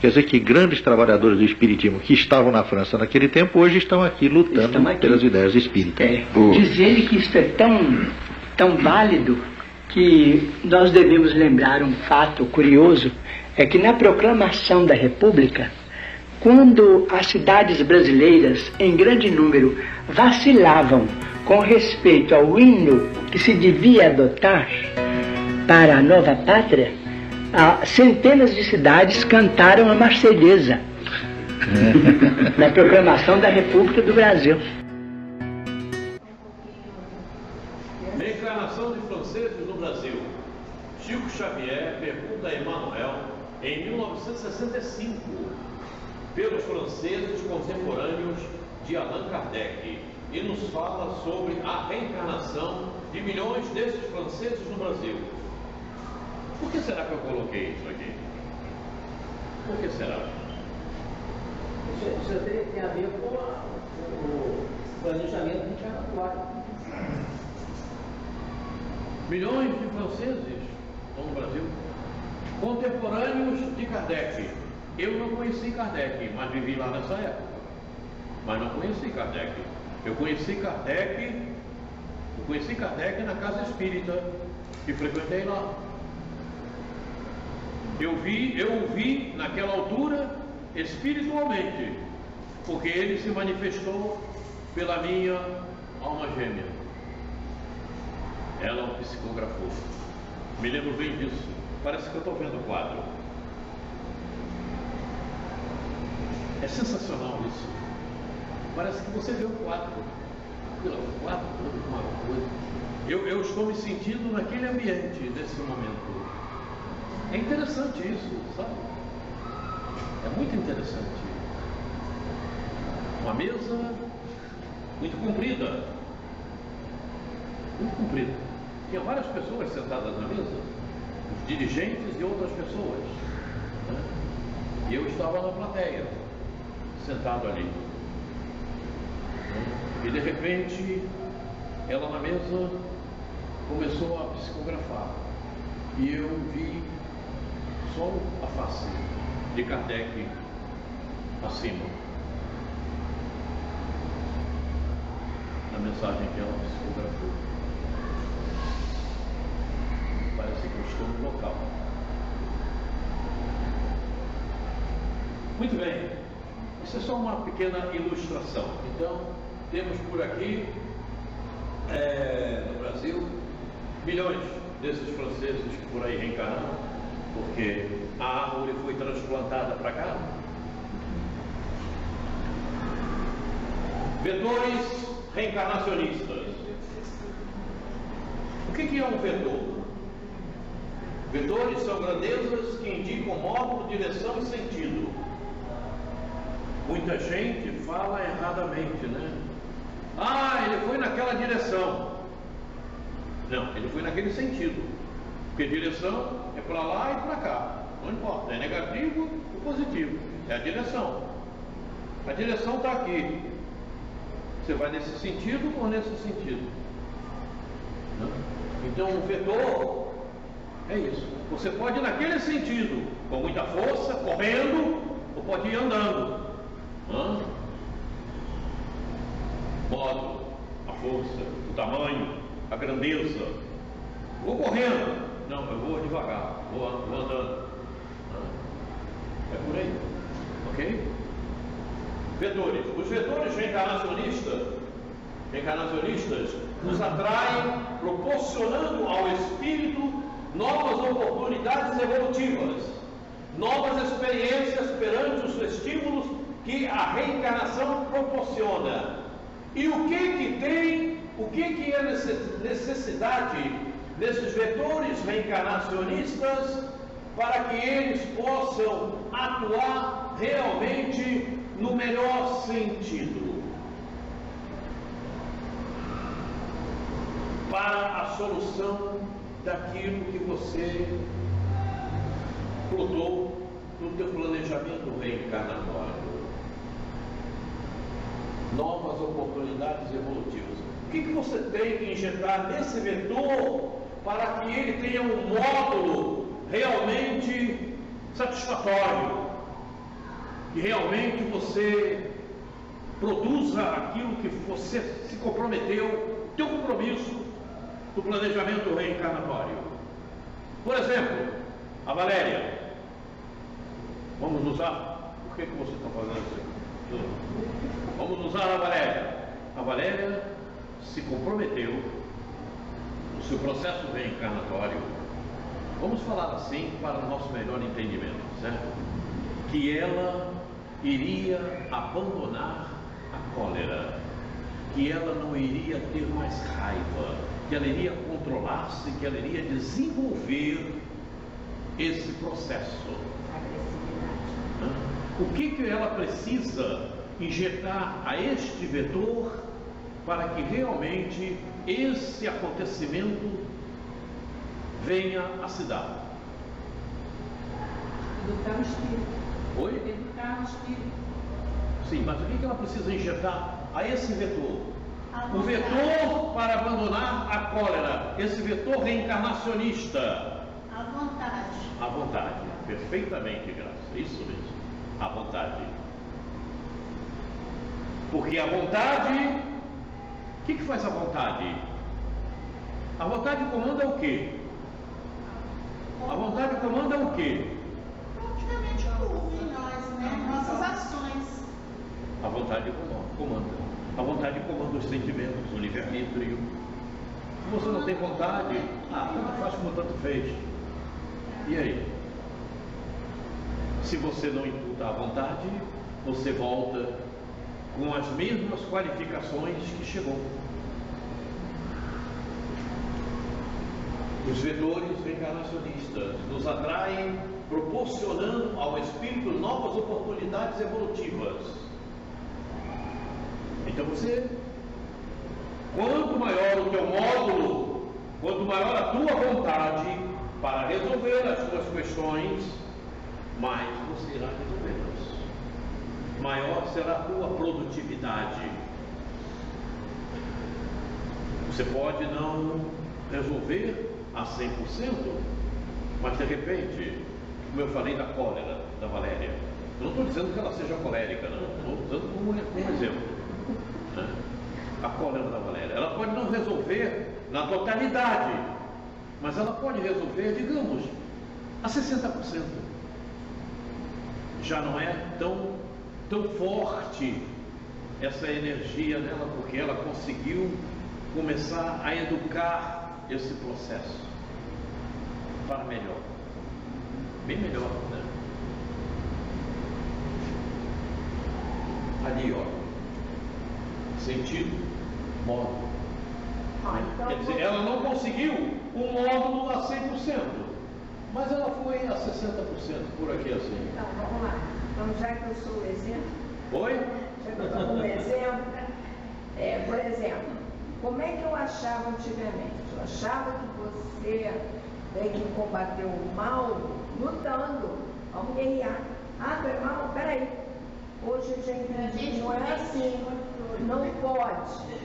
Quer dizer que grandes trabalhadores do espiritismo que estavam na França naquele tempo, hoje estão aqui lutando pelas ideias espíritas. Diz ele que isso é tão válido que nós devemos lembrar um fato curioso, é que na proclamação da República, quando as cidades brasileiras, em grande número, vacilavam com respeito ao hino que se devia adotar para a nova pátria, centenas de cidades cantaram a Marselhesa na proclamação da República do Brasil. Reencarnação de franceses no Brasil. Chico Xavier pergunta a Emmanuel em 1965 pelos franceses contemporâneos de Allan Kardec e nos fala sobre a reencarnação de milhões desses franceses no Brasil. Por que será que eu coloquei isso aqui? Por que será? Isso tem a ver com o planejamento reencarnatório. Milhões de franceses estão no Brasil, contemporâneos de Kardec. Eu não conheci Kardec, mas vivi lá nessa época. Mas não conheci Kardec. Eu conheci Kardec na casa espírita e frequentei lá. Eu o vi naquela altura espiritualmente, porque ele se manifestou pela minha alma gêmea. Ela o psicografou. Me lembro bem disso. Parece que eu estou vendo o quadro. É sensacional isso. Parece que você vê o quadro. O quadro, uma coisa. Eu estou me sentindo naquele ambiente, nesse momento. É interessante isso, sabe? É muito interessante. Uma mesa muito comprida. Muito comprida. Tinha várias pessoas sentadas na mesa, os dirigentes e outras pessoas, né? E eu estava na plateia, sentado ali. E de repente, ela na mesa começou a psicografar. E eu vi só a face de Kardec acima, na mensagem que ela psicografou. Parece que eu estou no local. Muito bem, isso é só uma pequena ilustração. Então, temos por aqui, no Brasil, milhões desses franceses que por aí reencarnaram, porque a árvore foi transplantada para cá. Vetores reencarnacionistas. O que é um vetor? Vetores são grandezas que indicam modo, direção e sentido. Muita gente fala erradamente, né? Ah, ele foi naquela direção. Não, ele foi naquele sentido. Porque direção é para lá e para cá. Não importa, é negativo ou positivo. É a direção. A direção está aqui. Você vai nesse sentido ou nesse sentido? Não? Então o vetor é isso. Você pode ir naquele sentido, com muita força, correndo, ou pode ir andando. Modo, a força, o tamanho, a grandeza. Vou correndo. Não, eu vou devagar, vou andando. É por aí. Ok? Vetores. Os vetores reencarnacionistas nos atraem, proporcionando ao espírito novas oportunidades evolutivas, novas experiências perante os estímulos que a reencarnação proporciona. E o que é necessidade desses vetores reencarnacionistas para que eles possam atuar realmente no melhor sentido, para a solução daquilo que você plotou no teu planejamento reencarnatório. Novas oportunidades evolutivas. O que você tem que injetar nesse vetor para que ele tenha um módulo realmente satisfatório? Que realmente você produza aquilo que você se comprometeu, teu compromisso do planejamento reencarnatório. Por exemplo, a Valéria. Vamos usar, que você está fazendo assim? Vamos usar a Valéria. A Valéria se comprometeu no seu processo reencarnatório, vamos falar assim para o nosso melhor entendimento, certo? Que ela iria abandonar a cólera, que ela não iria ter mais raiva, que ela iria controlar-se, que ela iria desenvolver esse processo. O que ela precisa injetar a este vetor para que realmente esse acontecimento venha a se dar? Educar o espírito. Oi? Educar o espírito. Sim, mas o que ela precisa injetar a esse vetor? O vetor para abandonar a cólera, esse vetor reencarnacionista. À vontade. A vontade, perfeitamente, Graça, isso mesmo, a vontade. Porque a vontade, o que faz a vontade? A vontade comanda o quê? A vontade comanda o quê? Praticamente tudo em nós, né? Nossas ações. A vontade comanda. A vontade comanda os sentimentos, o livre-arbítrio. Se você não tem vontade, tanto faz como tanto fez. E aí? Se você não imputa a vontade, você volta com as mesmas qualificações que chegou. Os vetores reencarnacionistas nos atraem, proporcionando ao espírito novas oportunidades evolutivas. Então quanto maior o teu módulo, quanto maior a tua vontade para resolver as tuas questões, mais você irá resolvê-las. Maior será a tua produtividade. Você pode não resolver a 100%, mas de repente, como eu falei da cólera da Valéria, eu não estou dizendo que ela seja colérica, não, estou usando como exemplo, né? A cólera da Valéria, ela pode não resolver na totalidade, mas ela pode resolver, digamos, a 60%. Já não é tão forte essa energia dela, porque ela conseguiu começar a educar esse processo para melhor, bem melhor, né? Ali, ó, sentido, módulo. Quer dizer, ela não conseguiu um módulo a 100%, mas ela foi a 60% por aqui assim. Então, vamos lá. Então, já que eu sou o exemplo. Oi? Já que eu estou como exemplo, por exemplo, como é que eu achava antigamente? Eu achava que você tem que combater o mal lutando. Vamos guerrear. Tu é mal? Peraí. Hoje eu já entendi que não é assim. Não pode.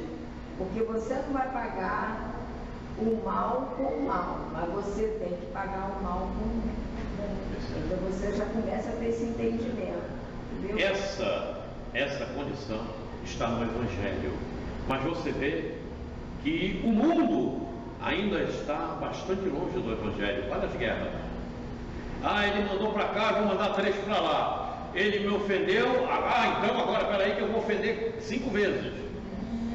Porque você não vai pagar o mal com o mal, mas você tem que pagar o mal com o mal. Então você já começa a ter esse entendimento. Entendeu? Essa condição está no Evangelho. Mas você vê que o mundo ainda está bastante longe do Evangelho. Olha as guerras. Ele mandou para cá, vou mandar 3 para lá. Ele me ofendeu, então agora peraí que eu vou ofender 5 vezes.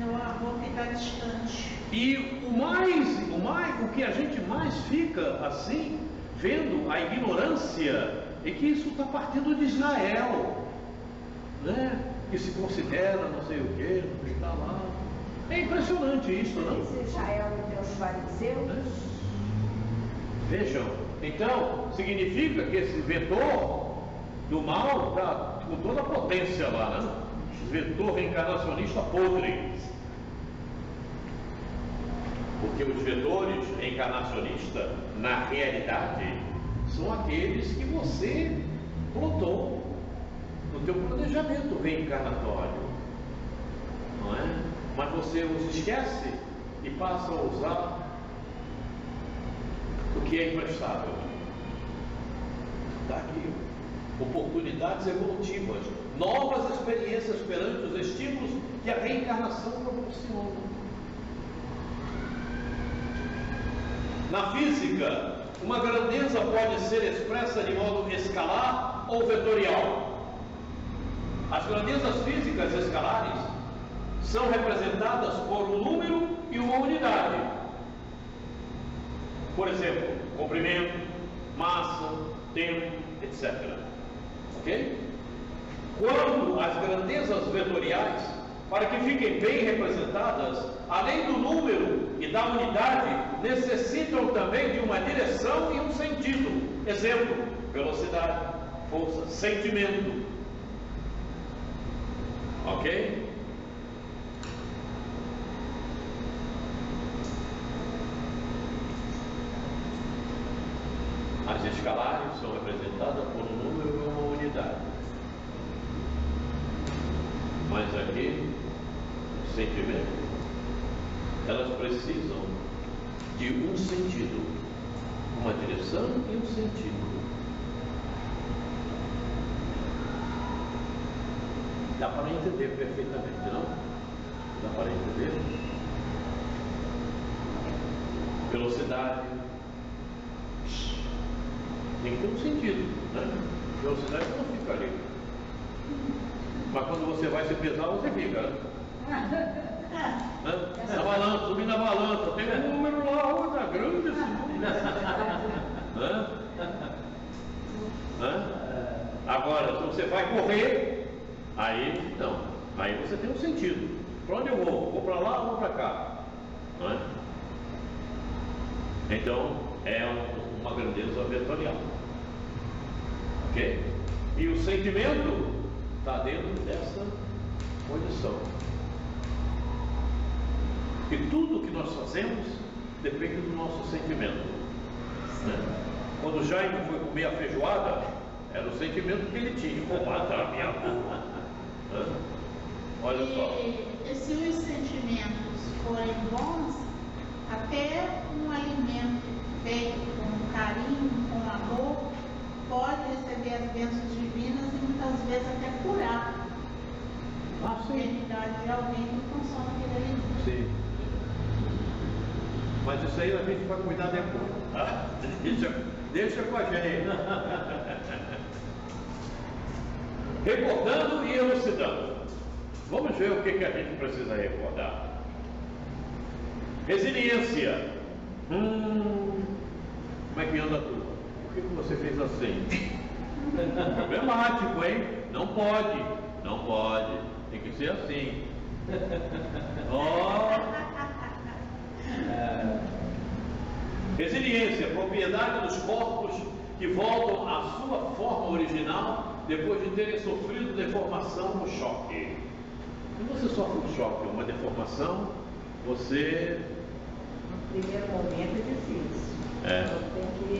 Eu vou ficar distante. E o que a gente mais fica assim, vendo a ignorância, é que isso está partindo de Israel, né? Que se considera não sei o que, não está lá. É impressionante isso, não? Esse Israel não tem os fariseus? Vejam, então significa que esse vetor do mal está com toda a potência lá, né? Vetor reencarnacionista podre. Porque os vetores reencarnacionistas, na realidade, são aqueles que você plotou no teu planejamento reencarnatório, não é? Mas você os esquece e passa a usar o que é imprestável. Está aqui, oportunidades evolutivas, novas experiências perante os estímulos que a reencarnação proporciona. Na física, uma grandeza pode ser expressa de modo escalar ou vetorial. As grandezas físicas escalares são representadas por um número e uma unidade. Por exemplo, comprimento, massa, tempo, etc. Ok? Quando as grandezas vetoriais, para que fiquem bem representadas, além do número e da unidade, necessitam também de uma direção e um sentido. Exemplo: velocidade, força, sentimento. Ok? As escalares são representadas por um número e uma unidade. Mas aqui, o sentimento, elas precisam de um sentido, uma direção e um sentido. Dá para entender perfeitamente, não? Dá para entender? Velocidade tem que ter um sentido, né? Velocidade não fica ali. Mas quando você vai se pesar, você fica, né? Na balança, subir na balança, tem um número lá, tá grande esse número. Agora, se você vai correr, aí não. Aí você tem um sentido. Para onde eu vou? Vou para lá ou vou para cá? Não é? Então, é uma grandeza vetorial. Ok? E o sentimento está dentro dessa condição. E tudo que nós fazemos depende do nosso sentimento. Né? Quando Jaime foi comer a feijoada, era o sentimento que ele tinha. Vou matar a minha boca. Olha só. E se os sentimentos forem bons, até um alimento feito com carinho, com amor, pode receber as bênçãos divinas e muitas vezes até curar a enfermidade de alguém que consome aquele alimento. Sim. Mas isso aí a gente vai cuidar depois. Tá? Deixa com a gente. Recordando e elucidando. Vamos ver o que a gente precisa recordar. Resiliência. Como é que anda tudo? Por que você fez assim? Problemático, hein? Não pode. Não pode. Tem que ser assim. Resiliência, propriedade dos corpos que voltam à sua forma original depois de terem sofrido deformação ou choque. Quando você sofre um choque ou uma deformação, você... No primeiro momento é difícil. Eu tenho que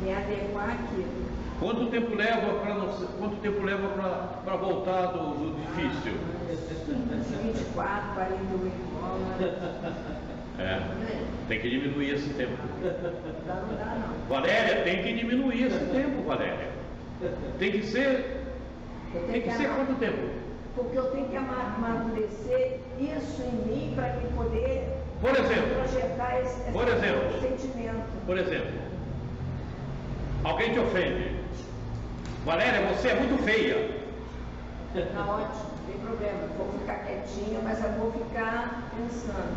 me adequar àquilo. Quanto tempo leva para voltar do difícil? 24, 48 horas. Tem que diminuir esse tempo. Não dá, não. Valéria, tem que diminuir esse tempo, Valéria. Tem que ser quanto tempo? Porque eu tenho que amadurecer isso em mim para que poder projetar esse sentimento. Por exemplo, alguém te ofende. Valéria, você é muito feia. Tá ótimo, não tem problema. Eu vou ficar quietinha, mas eu vou ficar pensando.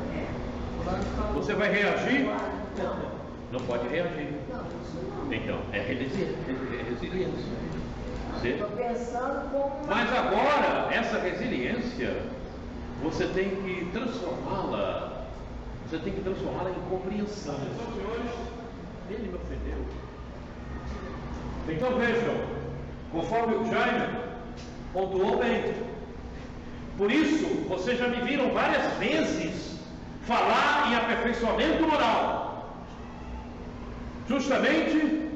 Você vai reagir? Não. Não pode reagir. Não, isso não. Então, é resiliência. Estou pensando como... Mas agora, essa resiliência, você tem que transformá-la. Você tem que transformá-la em compreensão. Então, senhores, ele me ofendeu. Então vejam, conforme o Jaime pontuou bem. Por isso, vocês já me viram várias vezes falar em aperfeiçoamento moral. Justamente,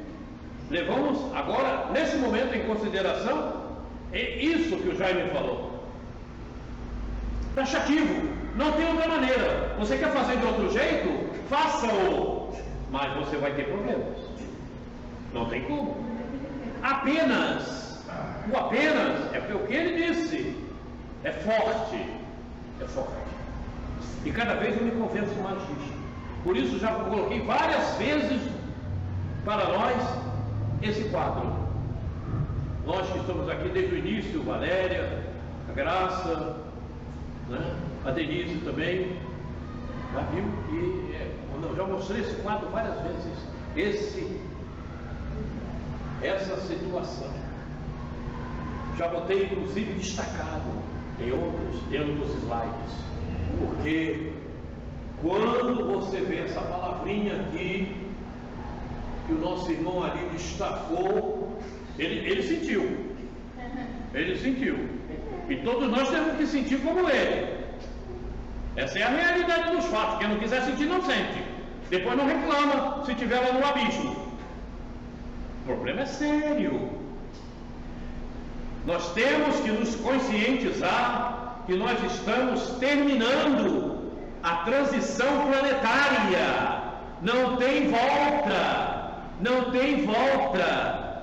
levamos agora, nesse momento, em consideração isso que o Jaime falou. Taxativo, não tem outra maneira. Você quer fazer de outro jeito? Faça-o, mas você vai ter problemas. Não tem como. Apenas, o apenas é o que ele disse. É forte. E cada vez eu me convenço mais disso. Por isso já coloquei várias vezes para nós esse quadro. Nós que estamos aqui desde o início, Valéria, a Graça, né? A Denise também, já viu? E eu já mostrei esse quadro várias vezes. Essa situação. Já botei inclusive destacado em outros slides. Porque quando você vê essa palavrinha aqui, que o nosso irmão ali destacou, ele sentiu. Ele sentiu. E todos nós temos que sentir como ele. Essa é a realidade dos fatos. Quem não quiser sentir, não sente. Depois não reclama se estiver lá no abismo. O problema é sério. Nós temos que nos conscientizar que nós estamos terminando a transição planetária. Não tem volta. Não tem volta.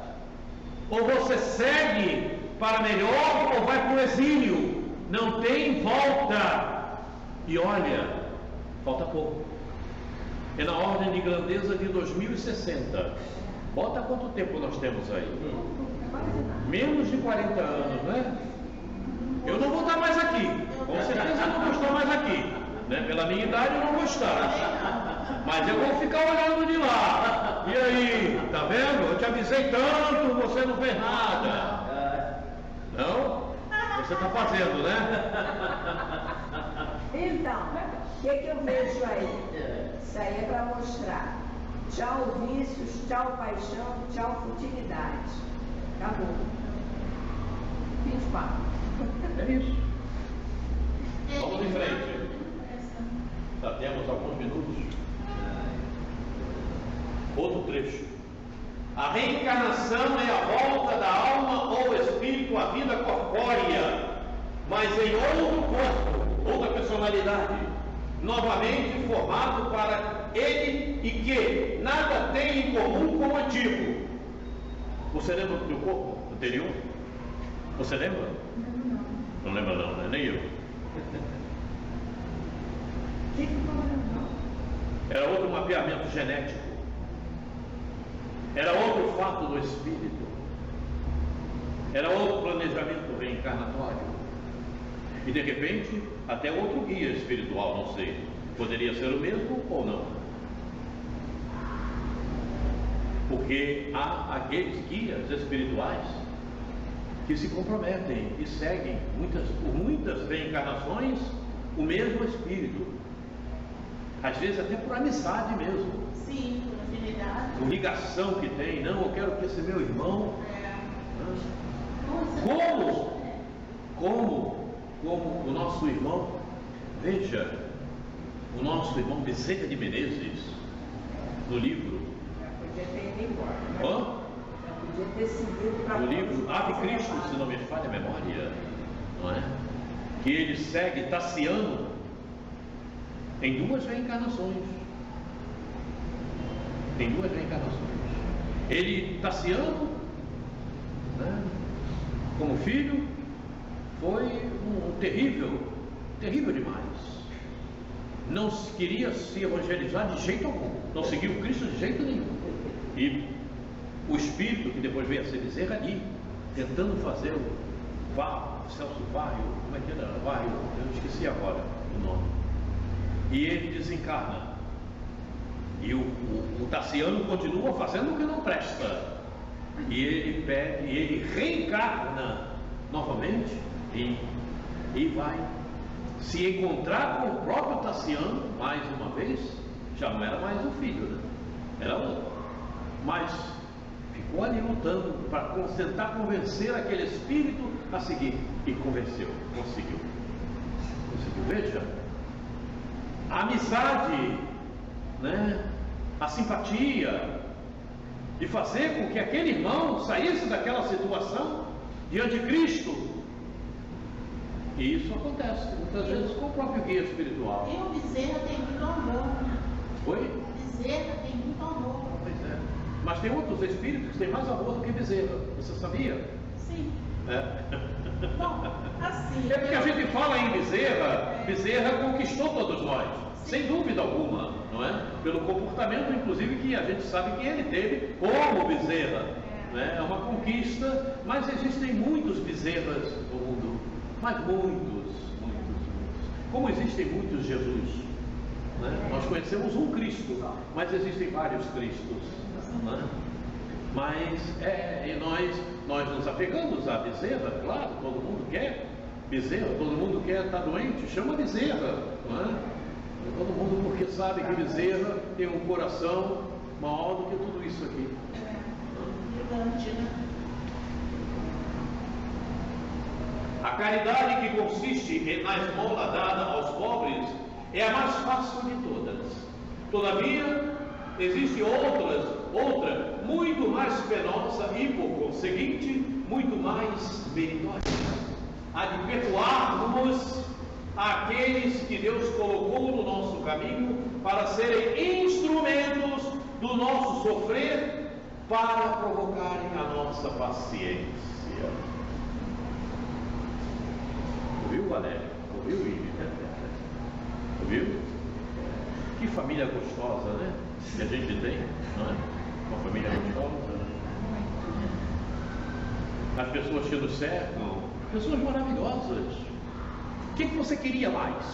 Ou você segue para melhor ou vai para o exílio. Não tem volta. E olha, falta pouco. É na ordem de grandeza de 2060. Bota quanto tempo nós temos aí? Menos de 40 anos, né? Eu não vou estar mais aqui. Com certeza eu não vou estar mais aqui, né? Pela minha idade eu não vou estar. Mas eu vou ficar olhando de lá. E aí, tá vendo? Eu te avisei tanto, você não fez nada. Não? Você está fazendo, né? Então, o que eu vejo aí? Isso aí é para mostrar. Tchau vícios, tchau paixão, tchau futilidade. Acabou. Fim de papo. É isso. Vamos em frente. Já temos alguns minutos. Outro trecho. A reencarnação é a volta da alma ou espírito à vida corpórea, mas em outro corpo, outra personalidade, novamente formado para ele e que nada tem em comum com o antigo. Você lembra do teu corpo anterior? Você lembra? Não lembra não, né? Nem eu. Era outro mapeamento genético. Era outro fato do espírito. Era outro planejamento reencarnatório. E de repente, até outro guia espiritual, não sei. Poderia ser o mesmo ou não. Porque há aqueles guias espirituais que se comprometem e seguem por muitas reencarnações o mesmo espírito. Às vezes até por amizade mesmo. Sim, por afinidade. Por ligação que tem. Não, eu quero que esse meu irmão... Como o nosso irmão, veja, o nosso irmão Bezerra de Menezes, no livro. Já podia ter ido embora. Né? Já podia ter seguido para no livro Ave Cristo, se não me falha a memória, não é? Que ele segue Tassiano em duas reencarnações. Em duas reencarnações. Ele, Tassiano, né, como filho, foi um terrível demais. Não queria se evangelizar de jeito algum. Não seguiu Cristo de jeito nenhum. E o espírito que depois veio a ser Bezerra ali, tentando fazer o Celso Varrio, como é que era? Varrio, eu esqueci agora o nome. E ele desencarna. E o Tassiano continua fazendo o que não presta. E ele reencarna novamente e vai se encontrar com o próprio Tassiano mais uma vez. Já não era mais o filho, né? Era outro. Mas ficou ali lutando para tentar convencer aquele espírito a seguir. E convenceu, conseguiu. Veja, a amizade, né? A simpatia, de fazer com que aquele irmão saísse daquela situação diante de Cristo. E isso acontece muitas vezes com o próprio guia espiritual. E o Bezerra tem muito amor, né? Oi? O Bezerra tem muito amor. Pois é. Mas tem outros espíritos que têm mais amor do que Bezerra. Você sabia? Sim. É. Bom, assim. É porque a gente fala em Bezerra, Bezerra conquistou todos nós, sem dúvida alguma, não é? Pelo comportamento, inclusive, que a gente sabe que ele teve como Bezerra. Né? É uma conquista, mas existem muitos Bezerras no mundo. Mas muitos. Como existem muitos Jesus, né? Nós conhecemos um Cristo, mas existem vários Cristos, né? Mas e nós nos apegamos à bezerra, claro, todo mundo quer bezerra, todo mundo quer estar doente, chama bezerra, não é? Todo mundo porque sabe que bezerra tem um coração maior do que tudo isso aqui. A caridade que consiste na esmola dada aos pobres é a mais fácil de todas. Todavia, existe outra muito mais penosa e, por conseguinte, muito mais meritória. A de perdoarmos aqueles que Deus colocou no nosso caminho para serem instrumentos do nosso sofrer, para provocarem a nossa paciência. Ouviu, Valéria? Ouviu, Ive? Ouviu? Que família gostosa, né? Que a gente tem, não é? Uma família gostosa, né? As pessoas que nos cercam, pessoas maravilhosas. O que você queria mais?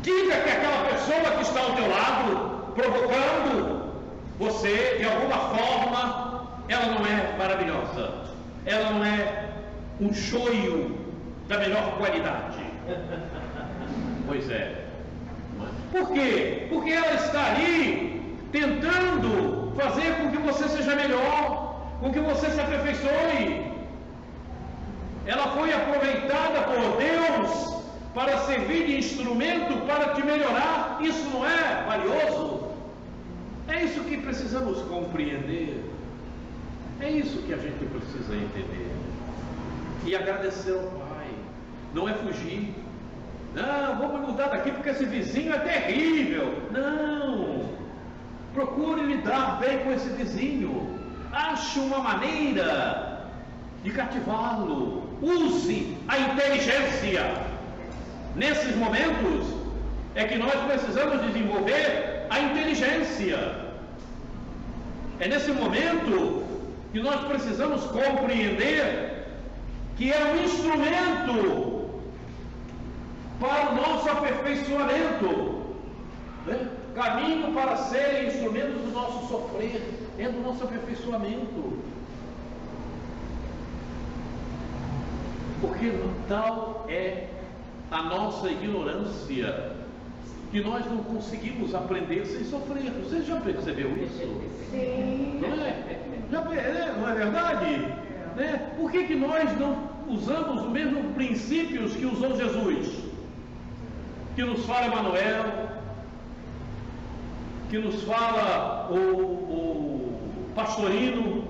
Diga que aquela pessoa que está ao teu lado, provocando você de alguma forma, ela não é maravilhosa, ela não é um shoyu da melhor qualidade. Pois é. Por quê? Porque ela está ali tentando fazer com que você seja melhor, com que você se aperfeiçoe. Ela foi aproveitada por Deus para servir de instrumento para te melhorar. Isso não é valioso? É isso que precisamos compreender. É isso que a gente precisa entender. E agradecer ao Pai. Não é fugir. Não, vamos mudar daqui porque esse vizinho é terrível. Não. Procure lidar bem com esse vizinho. Ache uma maneira de cativá-lo. Use a inteligência. Nesses momentos é que nós precisamos desenvolver a inteligência. É nesse momento que nós precisamos compreender que é um instrumento para o nosso aperfeiçoamento, né? Caminho para ser instrumento do nosso sofrer, é do nosso aperfeiçoamento. Porque tal é a nossa ignorância, que nós não conseguimos aprender sem sofrer. Você já percebeu isso? Sim. Não é? Não é verdade? Né? Por que nós não usamos os mesmos princípios que usou Jesus? Que nos fala Emmanuel, que nos fala o Pastorino,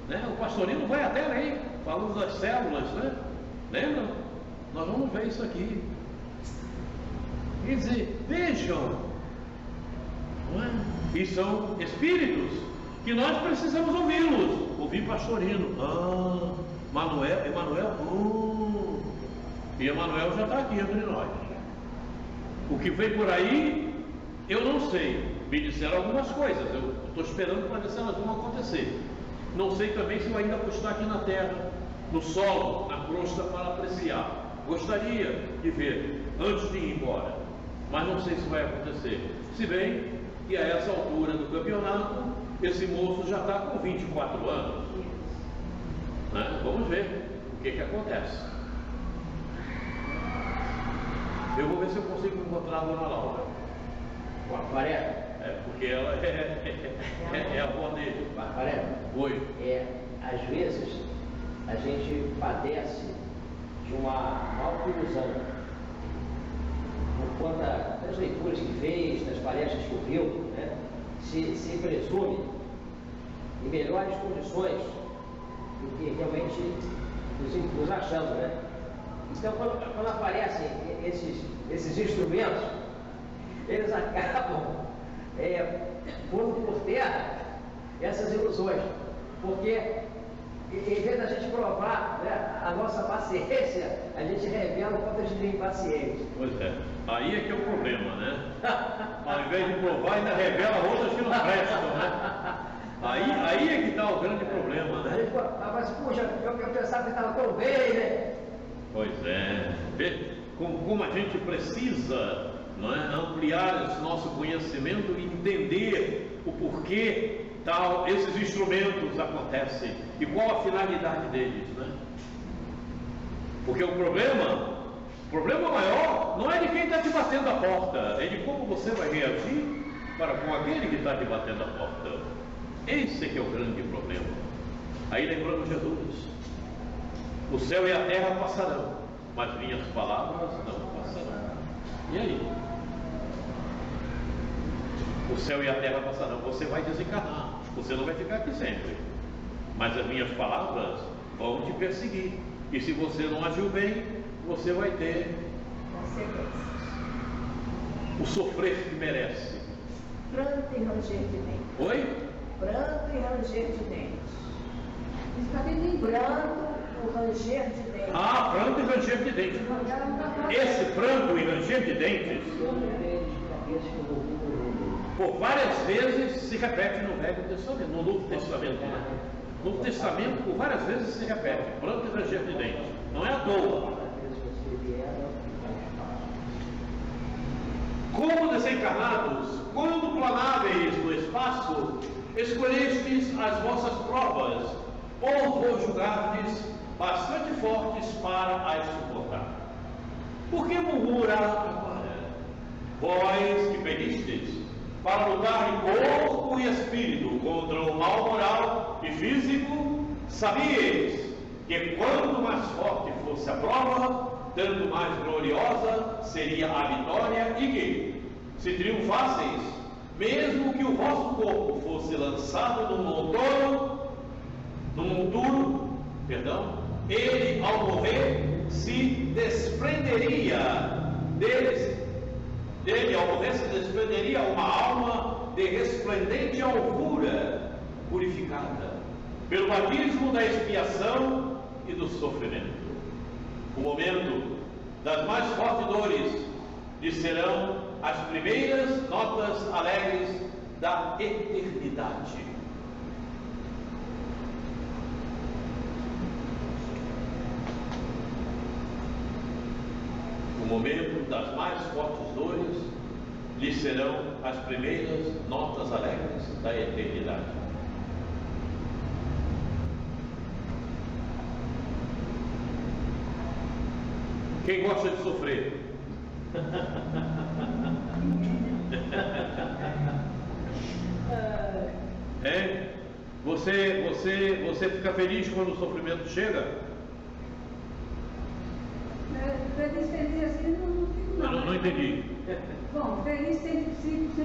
né? O Pastorino vai até aí, falando das células, né? Lembra? Nós vamos ver isso aqui. Quer dizer, vejam, não é? E são espíritos que nós precisamos ouvi-los. Ouvir Pastorino. Emmanuel. E Emmanuel já está aqui entre nós. O que vem por aí, eu não sei. Me disseram algumas coisas. Eu estou esperando para ver se elas vão acontecer. Não sei também se eu ainda vou estar aqui na terra, no solo, na crosta, para apreciar. Gostaria de ver antes de ir embora, mas não sei se vai acontecer. Se bem que a essa altura do campeonato, esse moço já está com 24 anos. Né? Vamos ver o que acontece. Eu vou ver se eu consigo encontrar a dona Laura. Porque ela é a avó dele. Oi. Às vezes a gente padece de uma autoilusão por conta das leituras que fez, das palestras que ouviu, né? se presume em melhores condições do que realmente nos achamos, né? Então, quando aparecem esses instrumentos, eles acabam pondo por terra essas ilusões, porque em vez da gente provar, né, a nossa paciência, a gente revela o quanto a gente é impaciente. Pois é, aí é que é o problema, né? Ao invés de provar, ainda revela outras que não prestam, né? Aí é que está o grande problema, né? Mas, puxa, eu pensava que estava tão bem, né? Pois é. Vê como a gente precisa, não é, ampliar esse nosso conhecimento e entender o porquê esses instrumentos acontecem e qual a finalidade deles, né? Porque o problema maior não é de quem está te batendo a porta, é de como você vai reagir para com aquele que está te batendo a porta. Esse é que é o grande problema. Aí lembrando Jesus: o céu e a terra passarão, mas minhas palavras não passarão. E aí? O céu e a terra passarão, você vai desencarnar, você não vai ficar aqui sempre, mas as minhas palavras vão te perseguir, e se você não agiu bem, você vai ter o sofrer que merece. Pranto e ranger de dentes. Oi? Pranto e ranger de dentes. Pranto e ranger de dentes. Ah, pranto e ranger de dentes. Esse pranto e ranger de dentes, por várias vezes se repete no Velho Testamento, no Novo Testamento, né? No Novo Testamento, por várias vezes se repete, pranto e ranger de dentes. Não é à toa. Como desencarnados, quando planáveis no espaço, escolhestes as vossas provas, ou vos julgardes bastante fortes para as suportar. Por que murmurar agora? Vós que pedistes para lutar em corpo e espírito contra o mal moral e físico, sabíeis que quanto mais forte fosse a prova, tanto mais gloriosa seria a vitória, e que, se triunfasseis, mesmo que o vosso corpo fosse lançado num monturo, ele, ao morrer, se desprenderia dele, ao morrer, se desprenderia uma alma de resplendente alvura, purificada pelo batismo da expiação e do sofrimento. O momento das mais fortes dores lhe serão as primeiras notas alegres da eternidade. O momento das mais fortes dores lhe serão as primeiras notas alegres da eternidade. Quem gosta de sofrer? Você fica feliz quando o sofrimento chega? Feliz assim, não fico não. Não entendi. Bom, feliz sempre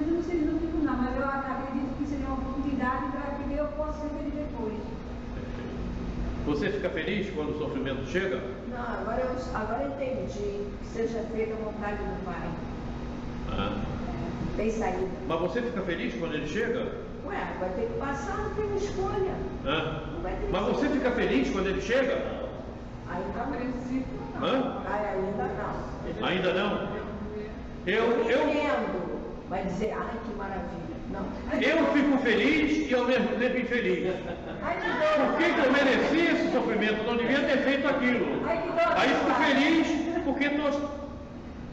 não fico não, mas eu acredito que seria uma oportunidade para que eu possa ser feliz depois. Você fica feliz quando o sofrimento chega? Não, agora eu entendi que seja feita a vontade do Pai. Tem saída. Mas você fica feliz quando ele chega? Ué, vai ter que passar, não tem escolha. Não vai ter Mas você fica feliz quando ele chega? Ainda não. Ainda não. Ainda não? Eu entendo. Vai dizer, ai que maravilha. Não. Eu fico feliz e ao mesmo tempo infeliz. Por que eu mereci esse sofrimento? Não devia ter feito aquilo. Aí fico feliz porque estou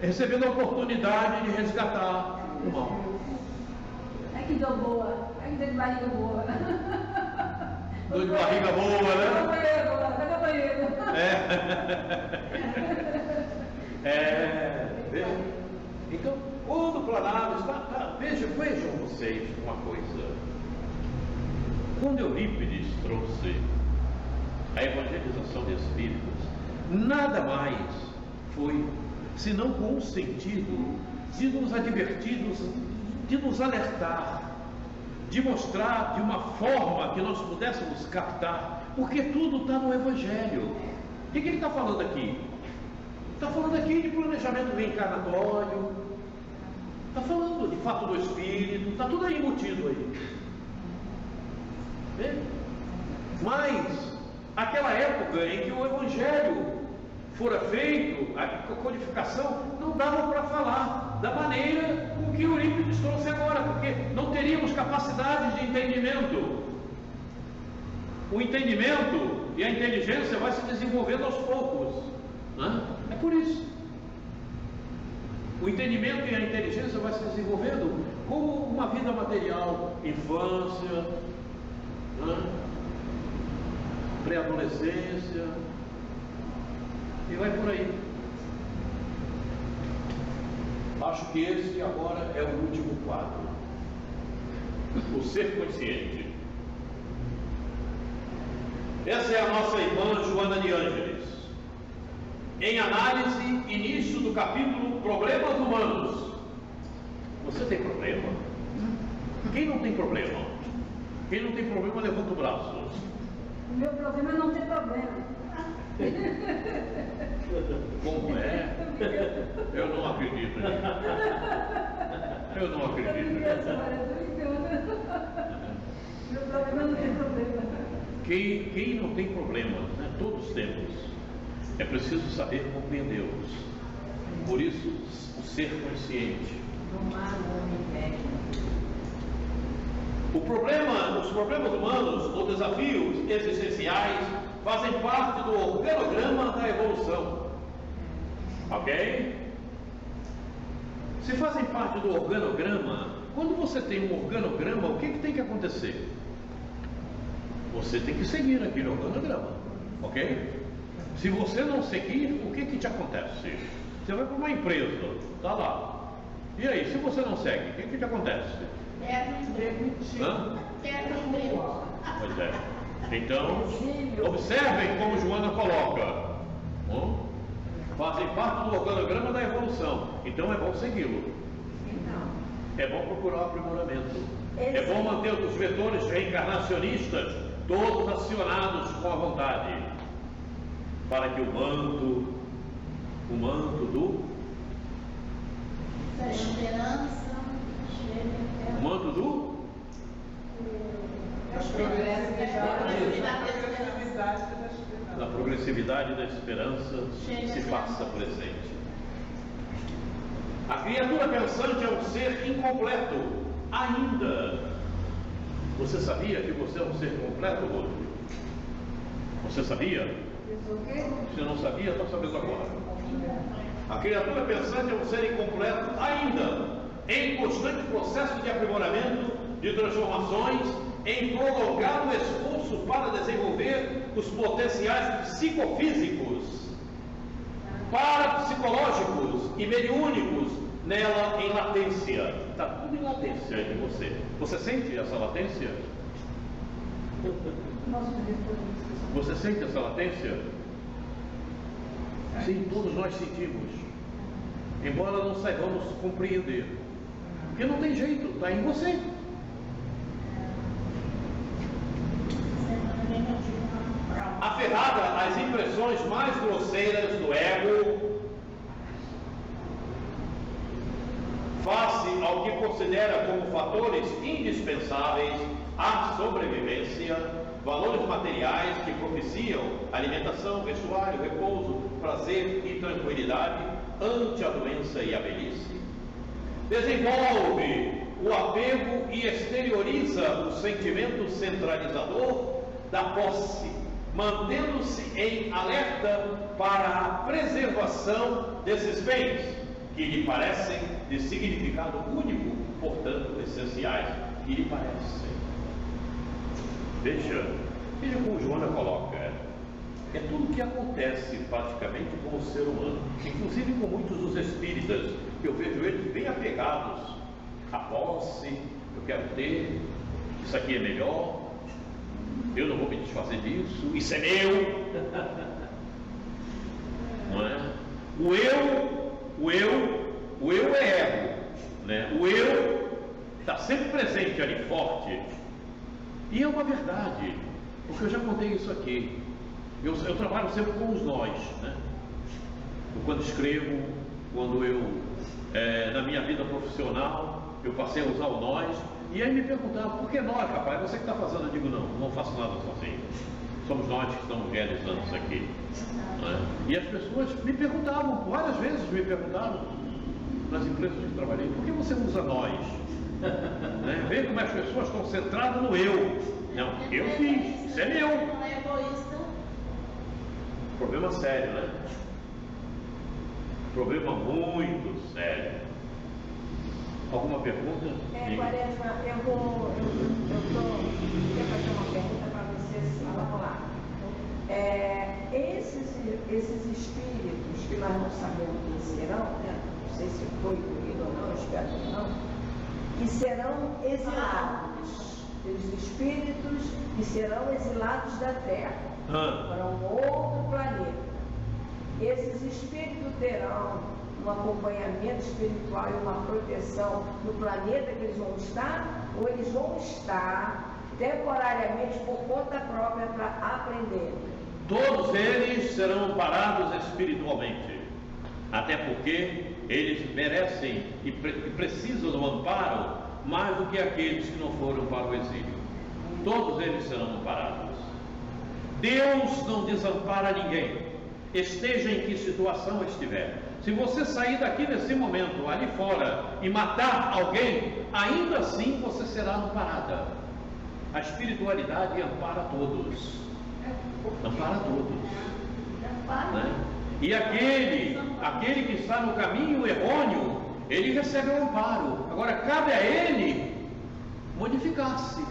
recebendo a oportunidade de resgatar o mal. É que dor boa, é que dor de barriga boa. Dor de barriga boa, né? Vai banheiro. Então, quando o planário está. Vejam vocês uma coisa. Quando Eurípides trouxe a evangelização de espíritos, nada mais foi senão com o sentido de nos advertir, de nos alertar, de mostrar de uma forma que nós pudéssemos captar, porque tudo está no Evangelho. O que ele está falando aqui? Está falando aqui de planejamento reencarnatório, está falando de fato do Espírito, está tudo aí embutido aí. Mas aquela época em que o Evangelho fora feito, a codificação, não dava para falar da maneira com que Eurípides trouxe agora, porque não teríamos capacidade de entendimento. o entendimento e a inteligência vai se desenvolvendo aos poucos, né? É por isso. O entendimento e a inteligência vai se desenvolvendo como uma vida material, infância, né? Pré-adolescência, e vai por aí. Acho que esse agora é o último quadro. O ser consciente. Essa é a nossa irmã Joana de Ângeles. Em análise, início do capítulo Problemas Humanos. Você tem problema? Quem não tem problema? Quem não tem problema, levanta o braço. O meu problema é não ter problema. Como é? Eu não acredito nisso. Eu não acredito nisso. Meu problema é não ter problema. Quem não tem problema, né? Todos temos. É preciso saber compreendê-los. Por isso, o ser consciente. Os problemas humanos ou desafios existenciais fazem parte do organograma da evolução. Ok? Se fazem parte do organograma, quando você tem um organograma, o que tem que acontecer? Você tem que seguir aquele organograma. Ok? Se você não seguir, o que te acontece? Você vai para uma empresa, está lá. E aí, se você não segue, o que te acontece? Perde o emprego. Perde o emprego. Pois é. Então, observem como Joana coloca. Fazem parte do organograma da evolução. Então é bom segui-lo. É bom procurar o aprimoramento. É bom manter os vetores reencarnacionistas todos acionados com a vontade, para que o manto do Da esperança. o manto do da progressividade da esperança se faça presente. A criatura pensante é um ser incompleto ainda. Você sabia que você é um ser completo, Rodrigo? Você sabia? Se não sabia, está sabendo agora. A criatura pensante é um ser incompleto ainda, em constante processo de aprimoramento, de transformações, em prolongado esforço para desenvolver os potenciais psicofísicos, parapsicológicos e mediúnicos nela em latência. Está tudo em latência em você. Você sente essa latência? Você sente essa latência? Sim, todos nós sentimos, embora não saibamos compreender, porque não tem jeito, está em você. Aferrada às impressões mais grosseiras do ego, face ao que considera como fatores indispensáveis à sobrevivência, valores materiais que propiciam alimentação, vestuário, repouso, prazer e tranquilidade ante a doença e a velhice, desenvolve o apego e exterioriza o sentimento centralizador da posse, mantendo-se em alerta para a preservação desses bens, que lhe parecem de significado único, portanto essenciais, que lhe parecem. Veja como Joana coloca, é tudo o que acontece praticamente com o ser humano, inclusive com muitos dos espíritas, que eu vejo eles bem apegados à posse, eu quero ter, isso aqui é melhor, eu não vou me desfazer disso, isso é meu, não é? O eu é ego, né? O eu está sempre presente ali, forte. E é uma verdade, porque eu já contei isso aqui. Eu trabalho sempre com os nós, né? Quando escrevo, quando eu, na minha vida profissional, eu passei a usar o nós, e aí me perguntavam, por que nós, rapaz? Você que está fazendo? Eu digo, não faço nada sozinho. Somos nós que estamos realizando isso aqui. Né? E as pessoas me perguntavam, várias vezes me perguntaram, nas empresas que trabalhei, por que você usa nós? Né? Vê como as pessoas estão centradas no eu. Não, eu fiz, isso é meu. Não é egoísta. Problema sério, né? Problema muito sério. Alguma pergunta? Quaresma, eu quero fazer uma pergunta para vocês. Vamos lá. Esses espíritos que nós não sabemos quem serão, né? Não sei se foi incluído ou não, espero que não, que serão exilados. Os espíritos que serão exilados da Terra para um outro planeta. Esses espíritos terão um acompanhamento espiritual e uma proteção no planeta que eles vão estar, ou eles vão estar temporariamente por conta própria para aprender? Todos eles serão amparados espiritualmente, até porque eles merecem e precisam do amparo mais do que aqueles que não foram para o exílio. Todos eles serão amparados. Deus não desampara ninguém, esteja em que situação estiver. Se você sair daqui nesse momento, ali fora, e matar alguém, ainda assim você será amparada. A espiritualidade ampara todos. Ampara todos. Né? E aquele que está no caminho errôneo, ele recebe o amparo. Agora cabe a ele modificar-se,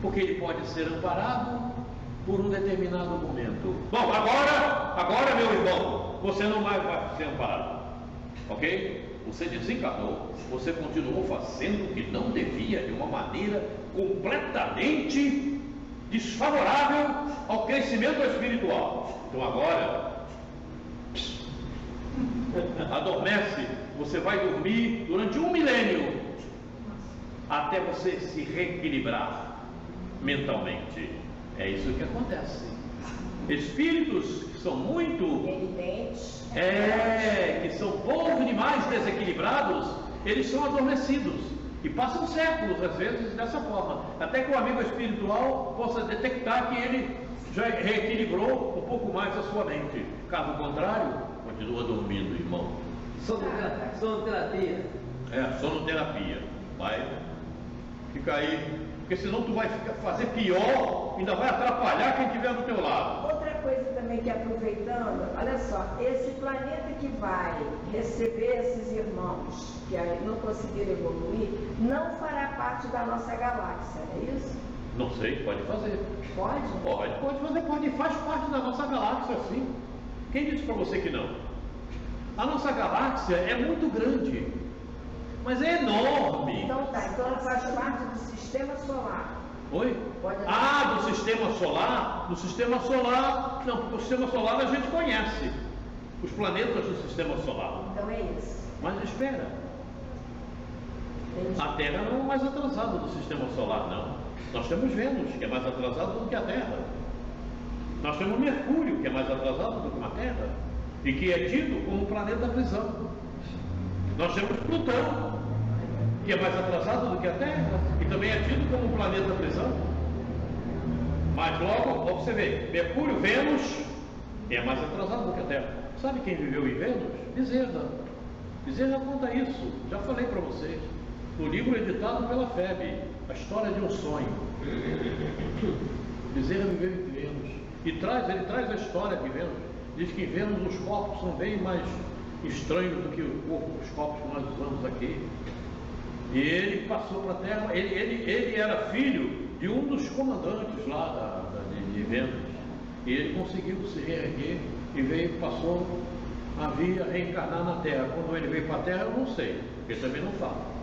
porque ele pode ser amparado por um determinado momento. Bom, agora meu irmão, você não mais vai ser amparado, ok? Você desencarnou, você continuou fazendo o que não devia de uma maneira completamente desfavorável ao crescimento espiritual. Então agora adormece, você vai dormir durante 1 milênio até você se reequilibrar mentalmente. É isso que acontece. Espíritos que são muito que são pouco demais desequilibrados, eles são adormecidos e passam séculos às vezes dessa forma, até que o amigo espiritual possa detectar que ele já reequilibrou um pouco mais a sua mente. Caso contrário, continua dormindo, irmão. Sonoterapia. Sonoterapia. Vai ficar aí, porque senão tu vai fazer pior, ainda vai atrapalhar quem estiver do teu lado. Outra coisa também que, aproveitando, olha só, esse planeta que vai receber esses irmãos que não conseguiram evoluir, não fará parte da nossa galáxia, é isso? Não sei, pode fazer. Pode? Pode fazer, faz parte da nossa galáxia, sim. Quem disse para você que não? A nossa galáxia é muito grande, mas é enorme. Então tá, então ela faz parte do sistema solar. Oi? Do sistema solar? Do sistema solar, não, porque o sistema solar a gente conhece. Os planetas do sistema solar. Então é isso. Mas espera. A Terra não é mais atrasada do sistema solar, não. Nós temos Vênus, que é mais atrasado do que a Terra. Nós temos Mercúrio, que é mais atrasado do que a Terra, e que é tido como um planeta prisão. Nós temos Plutão, que é mais atrasado do que a Terra, e também é tido como um planeta prisão. Mas logo, você vê, Mercúrio, Vênus, é mais atrasado do que a Terra. Sabe quem viveu em Vênus? Bezerra. Bezerra conta isso, já falei para vocês. No livro editado pela FEB, A História de um Sonho. Bezerra viveu em Vênus. E ele traz a história de Vênus. Diz que em Vênus os corpos são bem mais estranhos do que os corpos que nós usamos aqui. E ele passou para a Terra, ele era filho de um dos comandantes lá de Vênus. E ele conseguiu se reerguer e passou a vir a reencarnar na Terra. Quando ele veio para a Terra, eu não sei, porque também não fala.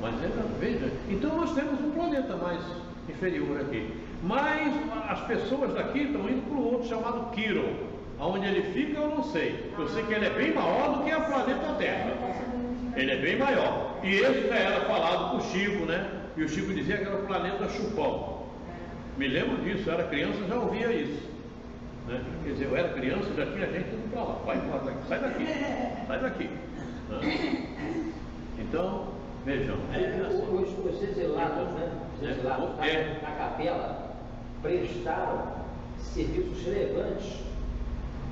Mas veja, então nós temos um planeta mais inferior aqui. Mas as pessoas daqui estão indo para o outro chamado Quiron. Aonde ele fica eu não sei. Eu sei que ele é bem maior do que o planeta Terra. Ele é bem maior. E esse já era falado por Chico, né? E o Chico dizia que era o planeta Chupão. Me lembro disso, eu era criança e já ouvia isso. Né? Quer dizer, eu era criança e já tinha gente indo para lá. Vai para lá, sai daqui, sai daqui. Então, vejam. Os exilados, né? Os exilados na capela prestaram serviços relevantes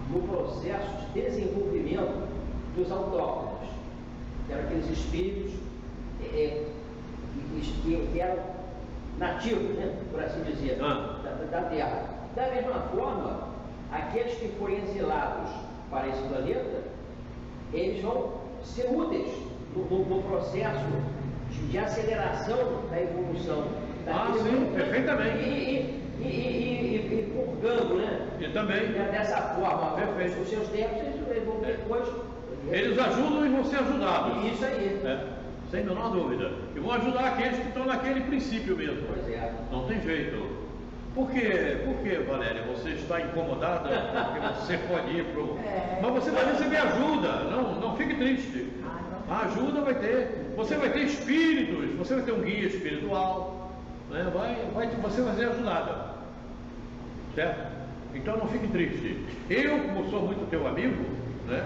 no processo de desenvolvimento dos autóctones, que eram aqueles espíritos que eram nativos, né, por assim dizer, da Terra. Da mesma forma, aqueles que forem exilados para esse planeta, eles vão ser úteis no processo de aceleração da evolução. Sim, perfeitamente. E purgando, né? E também. Dessa forma, perfeito. Os seus tempos, eles vão depois. Eles ajudam e vão ser ajudados. Isso aí. Sem a menor dúvida. E vão ajudar aqueles que estão naquele princípio mesmo. Pois é. Não tem jeito. Por que, Valéria, você está incomodada? Porque você pode ir para o... Mas você vai receber ajuda. Não fique triste. A ajuda vai ter. Você vai ter espíritos. Você vai ter um guia espiritual. Né? Você vai ser ajudada. Certo? Então não fique triste. Eu, como sou muito teu amigo, né?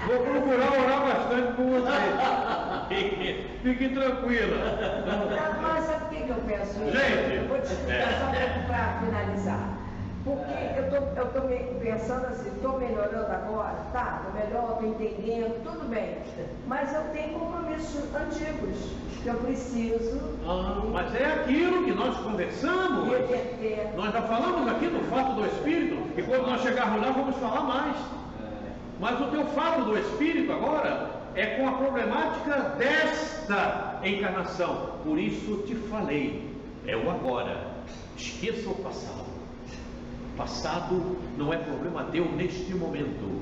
Vou procurar orar bastante por você. Fique tranquila. Mas sabe por que eu penso isso? Gente, eu vou te explicar só para finalizar. Porque eu estou pensando assim, estou melhorando agora, tá? Estou melhor, estou entendendo, tudo bem. Mas eu tenho compromissos antigos que eu preciso. Mas é aquilo que nós conversamos. Nós já falamos aqui do fato do Espírito, e quando nós chegarmos lá vamos falar mais. Mas o teu fato do Espírito agora é com a problemática desta encarnação. Por isso te falei, é o agora. Esqueça o passado. Passado não é problema teu neste momento,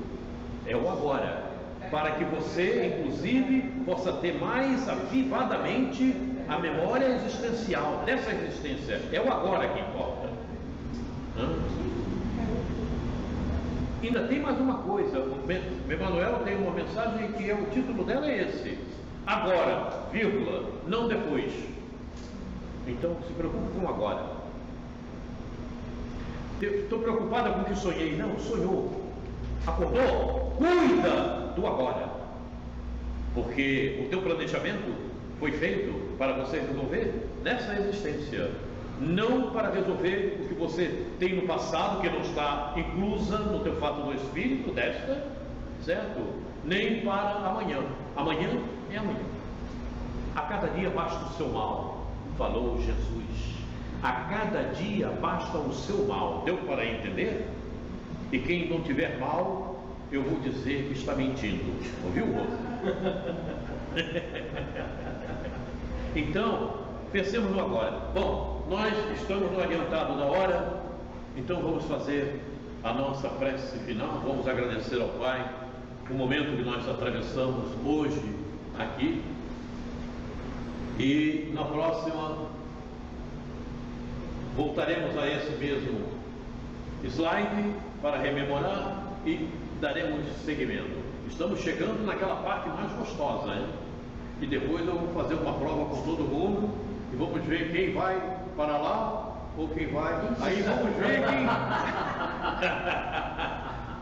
é o agora, para que você, inclusive, possa ter mais avivadamente a memória existencial dessa existência. É o agora que importa. Ainda tem mais uma coisa. O Emmanuel tem uma mensagem que o título dela é esse: agora, vírgula, não depois. Então se preocupe com agora. Estou preocupada com o que sonhei. Não, sonhou. Acordou? Cuida do agora. Porque o teu planejamento foi feito para você resolver nessa existência. Não para resolver o que você tem no passado, que não está inclusa no teu fato do Espírito, desta, certo? Nem para amanhã. Amanhã é amanhã. A cada dia basta o seu mal, falou Jesus. A cada dia basta o seu mal. Deu para entender? E quem não tiver mal, eu vou dizer que está mentindo. Ouviu, moço? Então, pensemos no agora. Bom, nós estamos no adiantado da hora, então vamos fazer a nossa prece final. Vamos agradecer ao Pai o momento que nós atravessamos hoje aqui. E na próxima voltaremos a esse mesmo slide para rememorar e daremos seguimento. Estamos chegando naquela parte mais gostosa, hein? E depois eu vou fazer uma prova com todo mundo e vamos ver quem vai para lá ou quem vai. Aí vamos ver quem.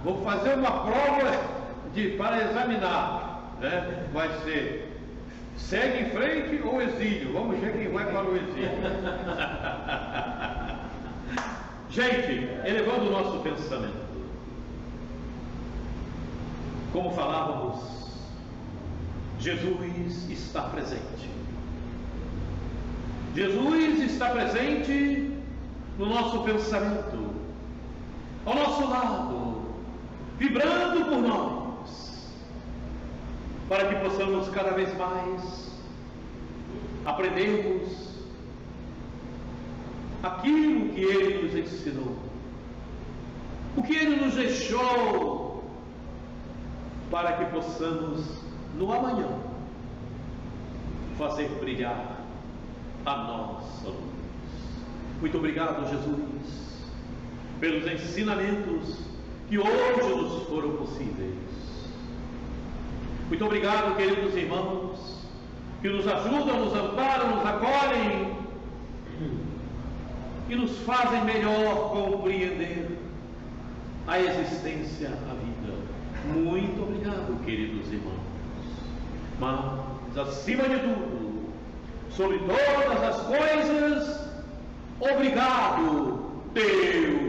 Vou fazer uma prova para examinar, né? Vai ser segue em frente ou exílio. Vamos ver quem vai para o exílio. Gente, elevando o nosso pensamento, como falávamos, Jesus está presente. Jesus está presente no nosso pensamento, ao nosso lado, vibrando por nós, para que possamos cada vez mais aprendermos aquilo que Ele nos ensinou, o que Ele nos deixou, para que possamos no amanhã fazer brilhar a nossa luz. Muito obrigado, Jesus, pelos ensinamentos que hoje nos foram possíveis. Muito obrigado, queridos irmãos, que nos ajudam, nos amparam, nos acolhem e nos fazem melhor compreender a existência, a vida. Muito obrigado, queridos irmãos. Mas, acima de tudo, sobre todas as coisas, obrigado, Deus.